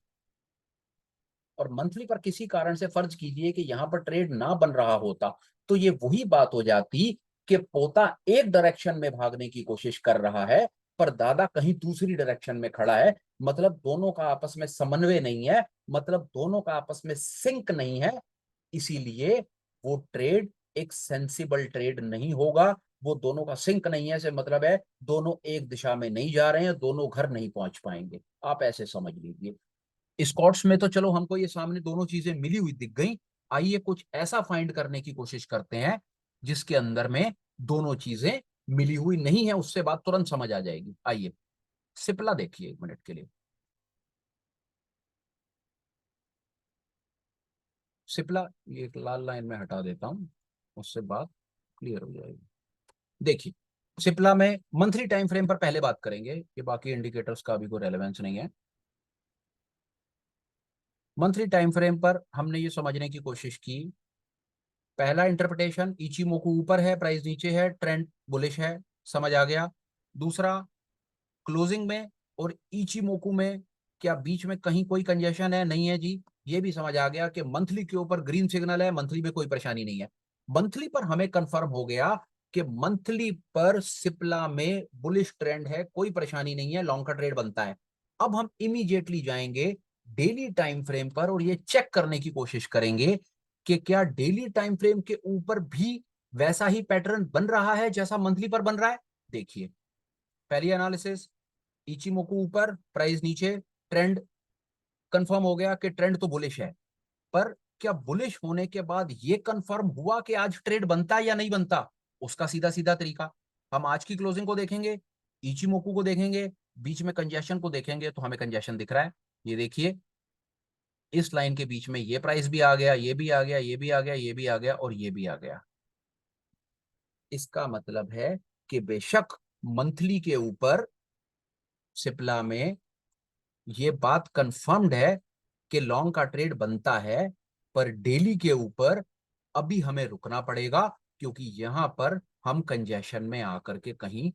और मंथली पर किसी कारण से फर्ज कीजिए कि यहां पर ट्रेड ना बन रहा होता, तो ये वही बात हो जाती कि पोता एक डायरेक्शन में भागने की कोशिश कर रहा है, पर दादा कहीं दूसरी डायरेक्शन में खड़ा है। मतलब दोनों का आपस में समन्वय नहीं है, मतलब दोनों का आपस में सिंक नहीं है। इसीलिए वो ट्रेड एक सेंसिबल ट्रेड नहीं होगा। वो दोनों का सिंक नहीं है से मतलब है दोनों एक दिशा में नहीं जा रहे हैं, दोनों घर नहीं पहुंच पाएंगे। आप ऐसे समझ लीजिए। स्कॉट्स में तो चलो हमको ये सामने दोनों चीजें मिली हुई दिख गई। आइए कुछ ऐसा फाइंड करने की कोशिश करते हैं जिसके अंदर में दोनों चीजें मिली हुई नहीं है उससे बात तुरंत समझ आ जाएगी। आइए सिप्ला देखिए 1 मिनट के लिए। सिप्ला, ये एक लाल लाइन में हटा देता हूं, उससे बात क्लियर हो जाएगी। देखिए सिप्ला में मंथली टाइम फ्रेम पर पहले बात करेंगे, ये बाकी इंडिकेटर्स का भी कोई रेलेवेंस नहीं है। मंथली टाइम फ्रेम पर हमने ये समझने की कोशिश की, पहला इंटरप्रिटेशन इचिमोकू ऊपर है, प्राइस नीचे है, ट्रेंड बुलिश है, समझ आ गया। दूसरा, क्लोजिंग में और इचिमोकू में क्या बीच में कहीं कोई कंजेशन है? नहीं है जी, ये भी समझ आ गया कि मंथली के ऊपर ग्रीन सिग्नल है, मंथली में कोई परेशानी नहीं है। मंथली पर हमें कंफर्म हो गया कि मंथली पर सिप्ला में बुलिश ट्रेंड है, कोई परेशानी नहीं है, लॉन्ग का ट्रेड बनता है। अब हम इमीडिएटली जाएंगे डेली टाइम फ्रेम पर और ये चेक करने की कोशिश करेंगे कि क्या डेली टाइम फ्रेम के ऊपर भी वैसा ही पैटर्न बन रहा है जैसा मंथली पर बन रहा है। देखिए पहली एनालिसिस, इचिमोकू ऊपर प्राइस नीचे, ट्रेंड कंफर्म हो गया कि ट्रेंड तो बुलिश है, पर क्या बुलिश होने के बाद ये कंफर्म हुआ कि आज ट्रेड बनता है या नहीं बनता? उसका सीधा सीधा तरीका, हम आज की क्लोजिंग को देखेंगे, इचिमोकू को देखेंगे, बीच में कंजेशन को देखेंगे, तो हमें कंजेशन दिख रहा है। ये देखिए इस लाइन के बीच में ये प्राइस भी आ गया, ये भी आ गया, ये भी आ गया, ये भी आ गया और ये भी आ गया। इसका मतलब है कि बेशक मंथली के ऊपर सिप्ला में ये बात कंफर्म्ड है कि लॉन्ग का ट्रेड बनता है, पर डेली के ऊपर अभी हमें रुकना पड़ेगा, क्योंकि यहां पर हम कंजेशन में आकर के कहीं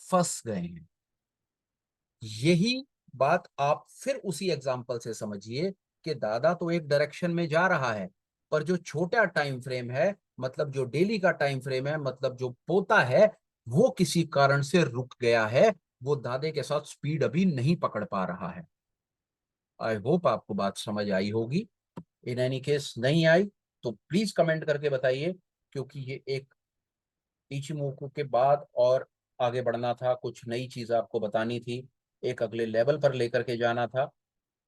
फंस गए हैं। यही बात आप फिर उसी एग्जांपल से समझिए कि दादा तो एक डायरेक्शन में जा रहा है, पर जो छोटा टाइम फ्रेम है, मतलब जो डेली का टाइम फ्रेम है, मतलब जो पोता है, वो किसी कारण से रुक गया है, वो दादे के साथ स्पीड अभी नहीं पकड़ पा रहा है। आई होप आपको बात समझ आई होगी। इन एनी केस नहीं आई तो प्लीज कमेंट करके बताइए, क्योंकि ये एक इचिमोकू के बाद और आगे बढ़ना था, कुछ नई चीज आपको बतानी थी, एक अगले लेवल पर लेकर के जाना था।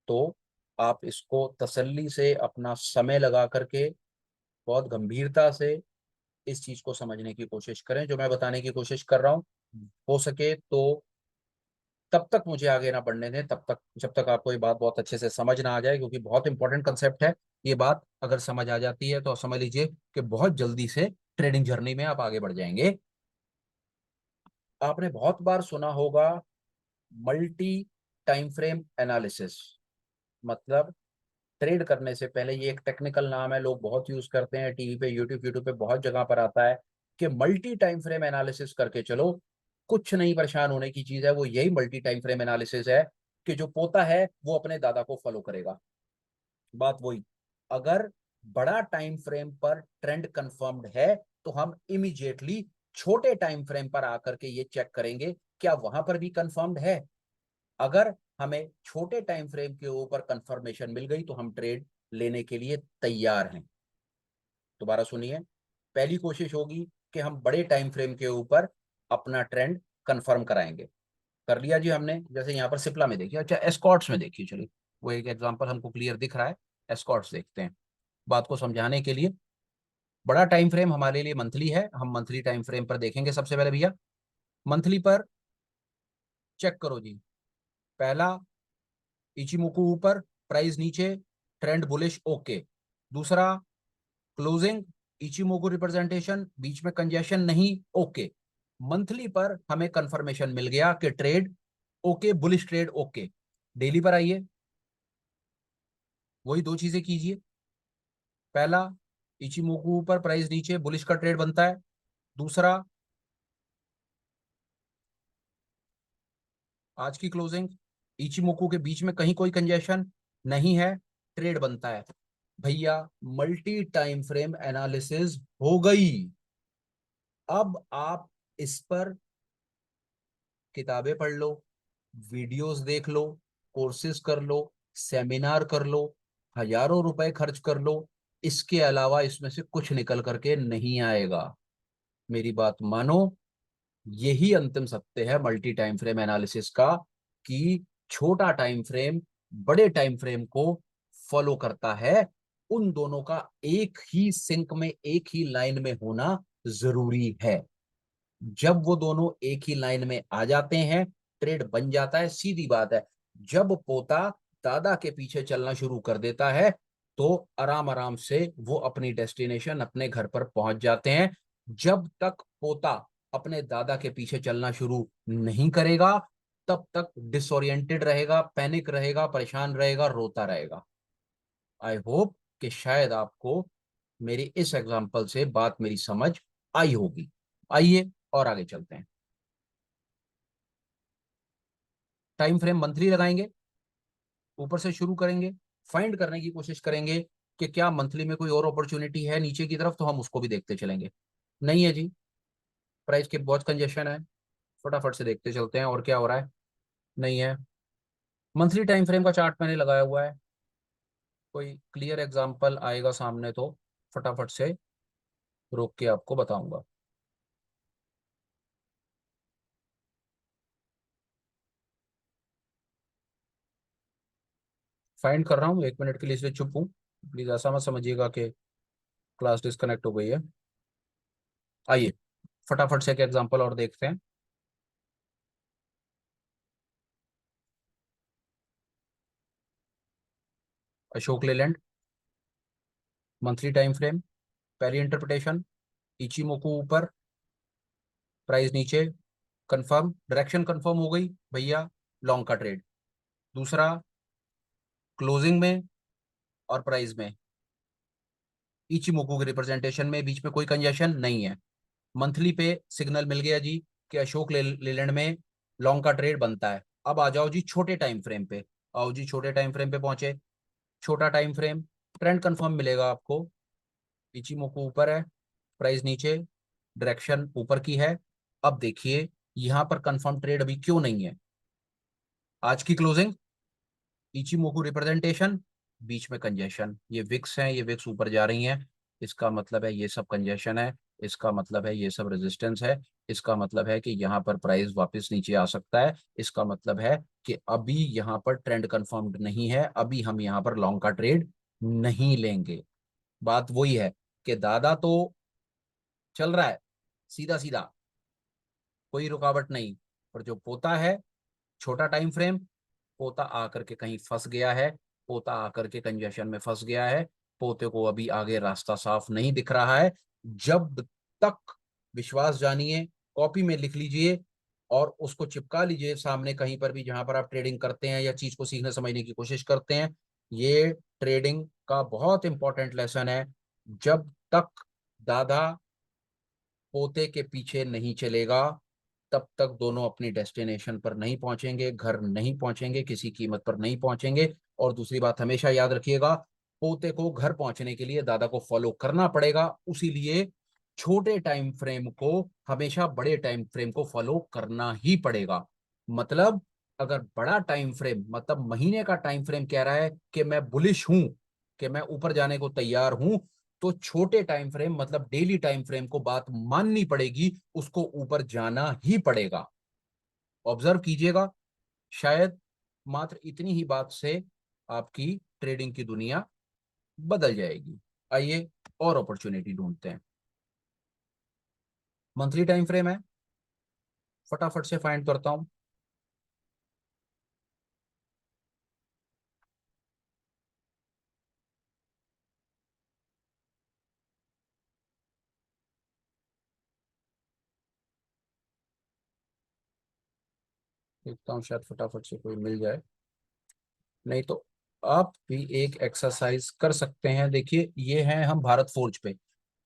तो आप इसको तसल्ली से अपना समय लगा करके बहुत गंभीरता से इस चीज को समझने की कोशिश करें जो मैं बताने की कोशिश कर रहा हूँ। हो सके तो तब तक मुझे आगे ना बढ़ने दें, तब तक जब तक आपको ये बात बहुत अच्छे से समझ ना आ जाए, क्योंकि बहुत इंपॉर्टेंट कंसेप्ट है। ये बात अगर समझ आ जाती है तो समझ लीजिए कि बहुत जल्दी से ट्रेडिंग जर्नी में आप आगे बढ़ जाएंगे। आपने बहुत बार सुना होगा मल्टी टाइम फ्रेम एनालिसिस, मतलब ट्रेड करने से पहले, ये एक टेक्निकल नाम है, लोग बहुत यूज करते हैं, टीवी पे, यूट्यूब पे बहुत जगह पर आता है कि मल्टी टाइम फ्रेम एनालिसिस करके चलो। कुछ नहीं परेशान होने की चीज है, वो यही मल्टी टाइम फ्रेम एनालिसिस है कि जो पोता है वो अपने दादा को फॉलो करेगा। बात वही, अगर बड़ा टाइम फ्रेम पर ट्रेंड कंफर्म्ड है तो हम इमीडिएटली छोटे टाइम फ्रेम पर आकर के ये चेक करेंगे क्या वहां पर भी कंफर्म्ड है। अगर हमें छोटे टाइम फ्रेम के ऊपर कंफर्मेशन मिल गई तो हम ट्रेड लेने के लिए तैयार हैं। दोबारा सुनिए, पहली कोशिश होगी कि हम बड़े टाइम फ्रेम के ऊपर अपना ट्रेंड कंफर्म कराएंगे। कर लिया जी हमने, जैसे यहाँ पर सिप्ला में देखिए, अच्छा एस्कॉर्ट्स में देखिए, चलिए वो एक एग्जांपल हमको क्लियर दिख रहा है। एस्कॉर्ट्स देखते हैं बात को समझाने के लिए। बड़ा टाइम फ्रेम हमारे लिए मंथली है, हम मंथली टाइम फ्रेम पर देखेंगे सबसे पहले भैया। मंथली पर चेक करो जी, पहला इचिमुकू ऊपर, प्राइस नीचे, ट्रेंड बुलिश, ओके। दूसरा, क्लोजिंग इचिमोकू रिप्रेजेंटेशन, बीच में कंजेशन नहीं, ओके। मंथली पर हमें कंफर्मेशन मिल गया कि trade okay, bullish trade okay. Daily पर आइए, वही दो चीजें कीजिए। पहला, इचिमोकू ऊपर प्राइस नीचे, बुलिश का ट्रेड बनता है। दूसरा, आज की क्लोजिंग इचिमोकू के बीच में कहीं कोई कंजेशन नहीं है, ट्रेड बनता है। भैया मल्टी टाइम फ्रेम एनालिसिस हो गई। अब आप इस पर किताबें पढ़ लो, वीडियोस देख लो, कोर्सेज कर लो, सेमिनार कर लो, हजारों रुपए खर्च कर लो, इसके अलावा इसमें से कुछ निकल करके नहीं आएगा। मेरी बात मानो, यही अंतिम सत्य है मल्टी टाइम फ्रेम एनालिसिस का, कि छोटा टाइम फ्रेम बड़े टाइम फ्रेम को फॉलो करता है। उन दोनों का एक ही सिंक में, एक ही लाइन में होना जरूरी है। जब वो दोनों एक ही लाइन में आ जाते हैं, ट्रेड बन जाता है। सीधी बात है, जब पोता दादा के पीछे चलना शुरू कर देता है तो आराम आराम से वो अपनी डेस्टिनेशन, अपने घर पर पहुंच जाते हैं। जब तक पोता अपने दादा के पीछे चलना शुरू नहीं करेगा, तब तक डिसोरिएंटेड रहेगा, पैनिक रहेगा, परेशान रहेगा, रोता रहेगा। आई होप कि शायद आपको मेरी इस एग्जांपल से बात मेरी समझ आई होगी। आइए और आगे चलते हैं। टाइम फ्रेम मंथली लगाएंगे, ऊपर से शुरू करेंगे, फाइंड करने की कोशिश करेंगे कि क्या मंथली में कोई और अपॉर्चुनिटी है नीचे की तरफ, तो हम उसको भी देखते चलेंगे। नहीं है जी, प्राइस के बहुत कंजेशन है, फटाफट से देखते चलते हैं और क्या हो रहा है। नहीं है। मंथली टाइम फ्रेम का चार्ट मैंने लगाया हुआ है, कोई क्लियर एग्जांपल आएगा सामने तो फटाफट से रोक के आपको बताऊंगा। फाइंड कर रहा हूँ, 1 मिनट के लिए इसलिए चुप हूँ। प्लीज ऐसा मत समझिएगा कि क्लास डिस्कनेक्ट हो गई है। आइए फटाफट से एक एग्जांपल और देखते हैं। Ashok Leyland, monthly time frame, पहली इंटरप्रिटेशन, इचिमोकू ऊपर, प्राइस नीचे, कंफर्म, डायरेक्शन कंफर्म हो गई भैया, लॉन्ग का ट्रेड। दूसरा, क्लोजिंग में और प्राइस में इचिमोकू के रिप्रेजेंटेशन में बीच में कोई कंजेशन नहीं है। मंथली पे सिग्नल मिल गया जी कि अशोक लेलैंड में लॉन्ग का ट्रेड बनता है। अब आ जाओ जी छोटे टाइम फ्रेम पे। आओ जी छोटे टाइम फ्रेम पे पहुंचे। छोटा टाइम फ्रेम, ट्रेंड कंफर्म मिलेगा आपको, इचिमोकू ऊपर है, प्राइस नीचे, डायरेक्शन ऊपर की है। अब देखिए यहां पर कंफर्म ट्रेड अभी क्यों नहीं है। आज की क्लोजिंग, इचिमोकू रिप्रेजेंटेशन, बीच में कंजेशन, ये विक्स है, ये विक्स ऊपर जा रही हैं। इसका मतलब है ये सब कंजेशन है, इसका मतलब है ये सब रेजिस्टेंस है। इसका मतलब है कि यहाँ पर प्राइस वापस नीचे आ सकता है। इसका मतलब है कि अभी यहाँ पर ट्रेंड कंफर्म्ड नहीं है, अभी हम यहाँ पर लॉन्ग का ट्रेड नहीं लेंगे। बात वही है कि दादा तो चल रहा है सीधा सीधा, कोई रुकावट नहीं, पर जो पोता है, छोटा टाइम फ्रेम, पोता आकर के कहीं फंस गया है, पोता आकर के कंजेशन में फंस गया है। पोते को अभी आगे रास्ता साफ नहीं दिख रहा है। जब तक, विश्वास जानिए, कॉपी में लिख लीजिए और उसको चिपका लीजिए सामने कहीं पर भी जहां पर आप ट्रेडिंग करते हैं या चीज को सीखने समझने की कोशिश करते हैं। ये ट्रेडिंग का बहुत इंपॉर्टेंट लेसन है। जब तक दादा पोते के पीछे नहीं चलेगा, तब तक दोनों अपनी डेस्टिनेशन पर नहीं पहुंचेंगे, घर नहीं पहुंचेंगे, किसी कीमत पर नहीं पहुंचेंगे। और दूसरी बात हमेशा याद रखिएगा, पोते को घर पहुंचने के लिए दादा को फॉलो करना पड़ेगा, उसीलिए छोटे टाइम फ्रेम को हमेशा बड़े टाइम फ्रेम को फॉलो करना ही पड़ेगा। मतलब अगर बड़ा टाइम फ्रेम, मतलब महीने का टाइम फ्रेम कह रहा है कि मैं बुलिश हूं, कि मैं ऊपर जाने को तैयार हूं, तो छोटे टाइम फ्रेम मतलब डेली टाइम फ्रेम को बात माननी पड़ेगी, उसको ऊपर जाना ही पड़ेगा। ऑब्जर्व कीजिएगा, शायद मात्र इतनी ही बात से आपकी ट्रेडिंग की दुनिया बदल जाएगी। आइए और अपॉर्चुनिटी ढूंढते हैं। मंथली टाइम फ्रेम है, फटाफट से फाइंड करता हूं। देखता हूं शायद फटाफट से कोई मिल जाए, नहीं तो आप भी एक एक्सरसाइज कर सकते हैं। देखिए ये है हम भारत फोर्ज पे,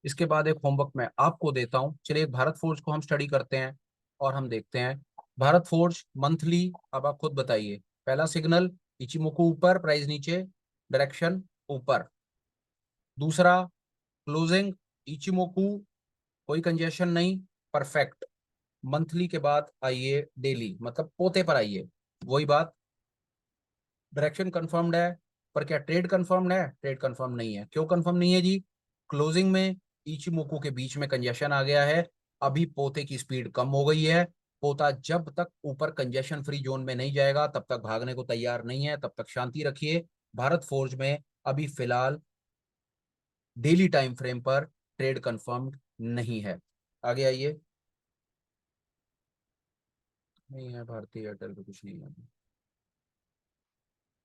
इसके बाद एक होमवर्क मैं आपको देता हूं। चलिए एक भारत फोर्ज को हम स्टडी करते हैं और हम देखते हैं भारत फोर्ज मंथली। अब आप खुद बताइए, पहला सिग्नल इचिमोकू ऊपर, प्राइस नीचे, डायरेक्शन ऊपर। दूसरा, क्लोजिंग इचिमोकू, कोई कंजेशन नहीं, परफेक्ट। मंथली के बाद आइए डेली, मतलब पोते पर आइए, वही बात, डायरेक्शन कंफर्म्ड है, पर क्या ट्रेड कंफर्म्ड है? ट्रेड कंफर्म नहीं है। क्यों कंफर्म नहीं है जी? क्लोजिंग में इचिमोकू के बीच में कंजेशन आ गया है, अभी पोते की स्पीड कम हो गई है। पोता जब तक ऊपर कंजेशन फ्री जोन में नहीं जाएगा तब तक भागने को तैयार नहीं है, तब तक शांति रखिए। भारत फोर्ज में अभी फिलहाल डेली टाइम फ्रेम पर ट्रेड कंफर्म्ड नहीं है। आगे आइए। नहीं है, भारतीय एयरटेल पे कुछ नहीं है।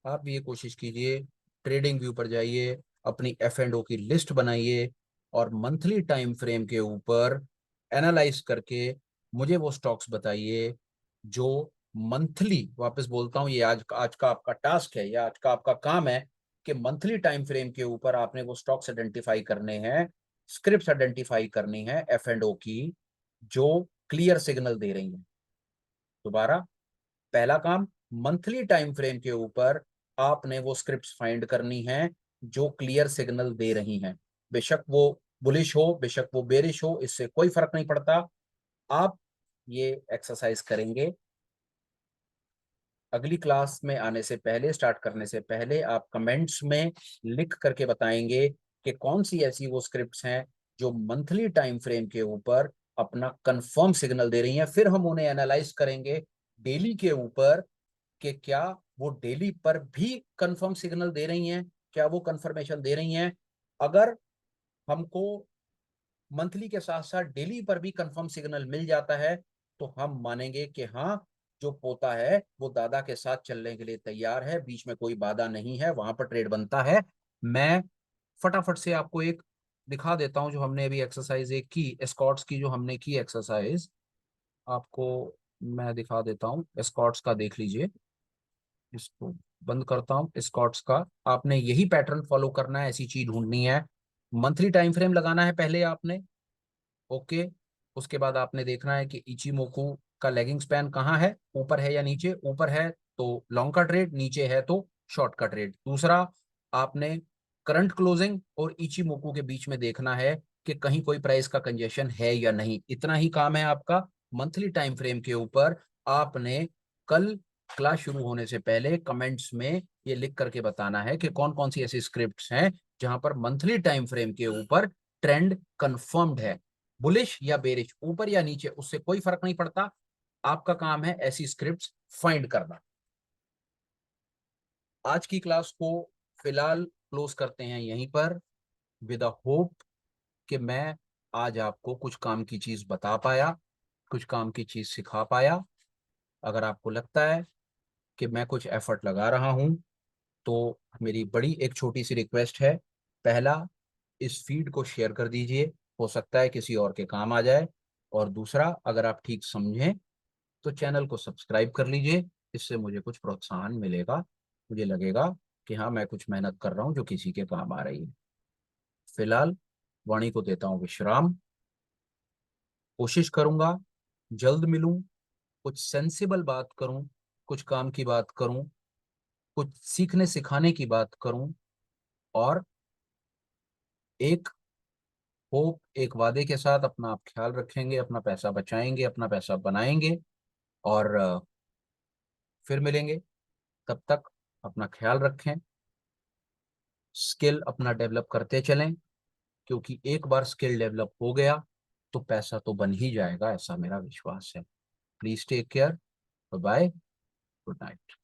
आप भी ये कोशिश कीजिए, ट्रेडिंग व्यू पर जाइए, अपनी एफ एंड ओ की लिस्ट बनाइए, और मंथली टाइम फ्रेम के ऊपर एनालाइज करके मुझे वो स्टॉक्स बताइए जो मंथली, वापस बोलता हूँ, ये आज आज का आपका टास्क है या आज का आपका काम है कि मंथली टाइम फ्रेम के ऊपर आपने वो स्टॉक्स आइडेंटिफाई करने हैं, स्क्रिप्ट आइडेंटिफाई करनी है एफ एंड ओ की, जो क्लियर सिग्नल दे रही हैं। दोबारा, पहला काम, मंथली टाइम फ्रेम के ऊपर आपने वो स्क्रिप्ट्स फाइंड करनी है जो क्लियर सिग्नल दे रही हैं। बेशक वो बुलिश हो, बेशक वो बेरिश हो, इससे कोई फर्क नहीं पड़ता। आप ये एक्सरसाइज करेंगे, अगली क्लास में आने से पहले, स्टार्ट करने से पहले, आप कमेंट्स में लिख करके बताएंगे कि कौन सी ऐसी वो स्क्रिप्ट्स हैं जो मंथली टाइम फ्रेम के ऊपर अपना कंफर्म सिग्नल दे रही हैं। फिर हम उन्हें एनालाइज करेंगे डेली के ऊपर कि क्या वो डेली पर भी कंफर्म सिग्नल दे रही हैं, क्या वो कंफर्मेशन दे रही हैं। अगर हमको मंथली के साथ साथ डेली पर भी कंफर्म सिग्नल मिल जाता है तो हम मानेंगे कि हाँ, जो पोता है वो दादा के साथ चलने के लिए तैयार है, बीच में कोई बाधा नहीं है, वहां पर ट्रेड बनता है। मैं फटाफट से आपको एक दिखा देता हूं, जो हमने अभी एक्सरसाइज एक की, एस्कॉर्ट्स की जो हमने की एक्सरसाइज, आपको मैं दिखा देता हूँ। एस्कॉर्ट्स का देख लीजिए, इसको बंद करता हूँ। स्कॉट्स का आपने यही पैटर्न फॉलो करना है, ऐसी चीज ढूंढनी है। मंथली टाइम फ्रेम लगाना है पहले आपने, ओके। उसके बाद आपने देखना है कि इचिमोकू का लेगिंग स्पैन कहाँ है, ऊपर है या नीचे। ऊपर है तो लॉन्ग का ट्रेड, नीचे है तो शॉर्ट का ट्रेड। दूसरा, आपने करंट क्लोजिंग और इचिमोकू के बीच में देखना है कि कहीं कोई प्राइस का कंजेशन है या नहीं। इतना ही काम है आपका मंथली टाइम फ्रेम के ऊपर। आपने कल क्लास शुरू होने से पहले कमेंट्स में ये लिख करके बताना है कि कौन कौन सी ऐसी स्क्रिप्ट्स हैं जहां पर मंथली टाइम फ्रेम के ऊपर ट्रेंड कंफर्म्ड है, बुलिश या बेरिश, ऊपर या नीचे, उससे कोई फर्क नहीं पड़ता। आपका काम है ऐसी स्क्रिप्ट्स फाइंड करना। आज की क्लास को फिलहाल क्लोज करते हैं यहीं पर, विद अ होप कि मैं आज आपको कुछ काम की चीज बता पाया, कुछ काम की चीज सिखा पाया। अगर आपको लगता है कि मैं कुछ एफर्ट लगा रहा हूं तो मेरी बड़ी एक छोटी सी रिक्वेस्ट है। पहला, इस फीड को शेयर कर दीजिए, हो सकता है किसी और के काम आ जाए। और दूसरा, अगर आप ठीक समझें तो चैनल को सब्सक्राइब कर लीजिए, इससे मुझे कुछ प्रोत्साहन मिलेगा, मुझे लगेगा कि हाँ, मैं कुछ मेहनत कर रहा हूँ जो किसी के काम आ रही है। फिलहाल वाणी को देता हूँ विश्राम। कोशिश करूंगा जल्द मिलूं, कुछ सेंसिबल बात करूं, कुछ काम की बात करूं, कुछ सीखने सिखाने की बात करूं, और एक होप, एक वादे के साथ, अपना आप ख्याल रखेंगे, अपना पैसा बचाएंगे, अपना पैसा बनाएंगे, और फिर मिलेंगे। तब तक अपना ख्याल रखें, स्किल अपना डेवलप करते चलें, क्योंकि एक बार स्किल डेवलप हो गया तो पैसा तो बन ही जाएगा, ऐसा मेरा विश्वास है। Please take care, bye, good night.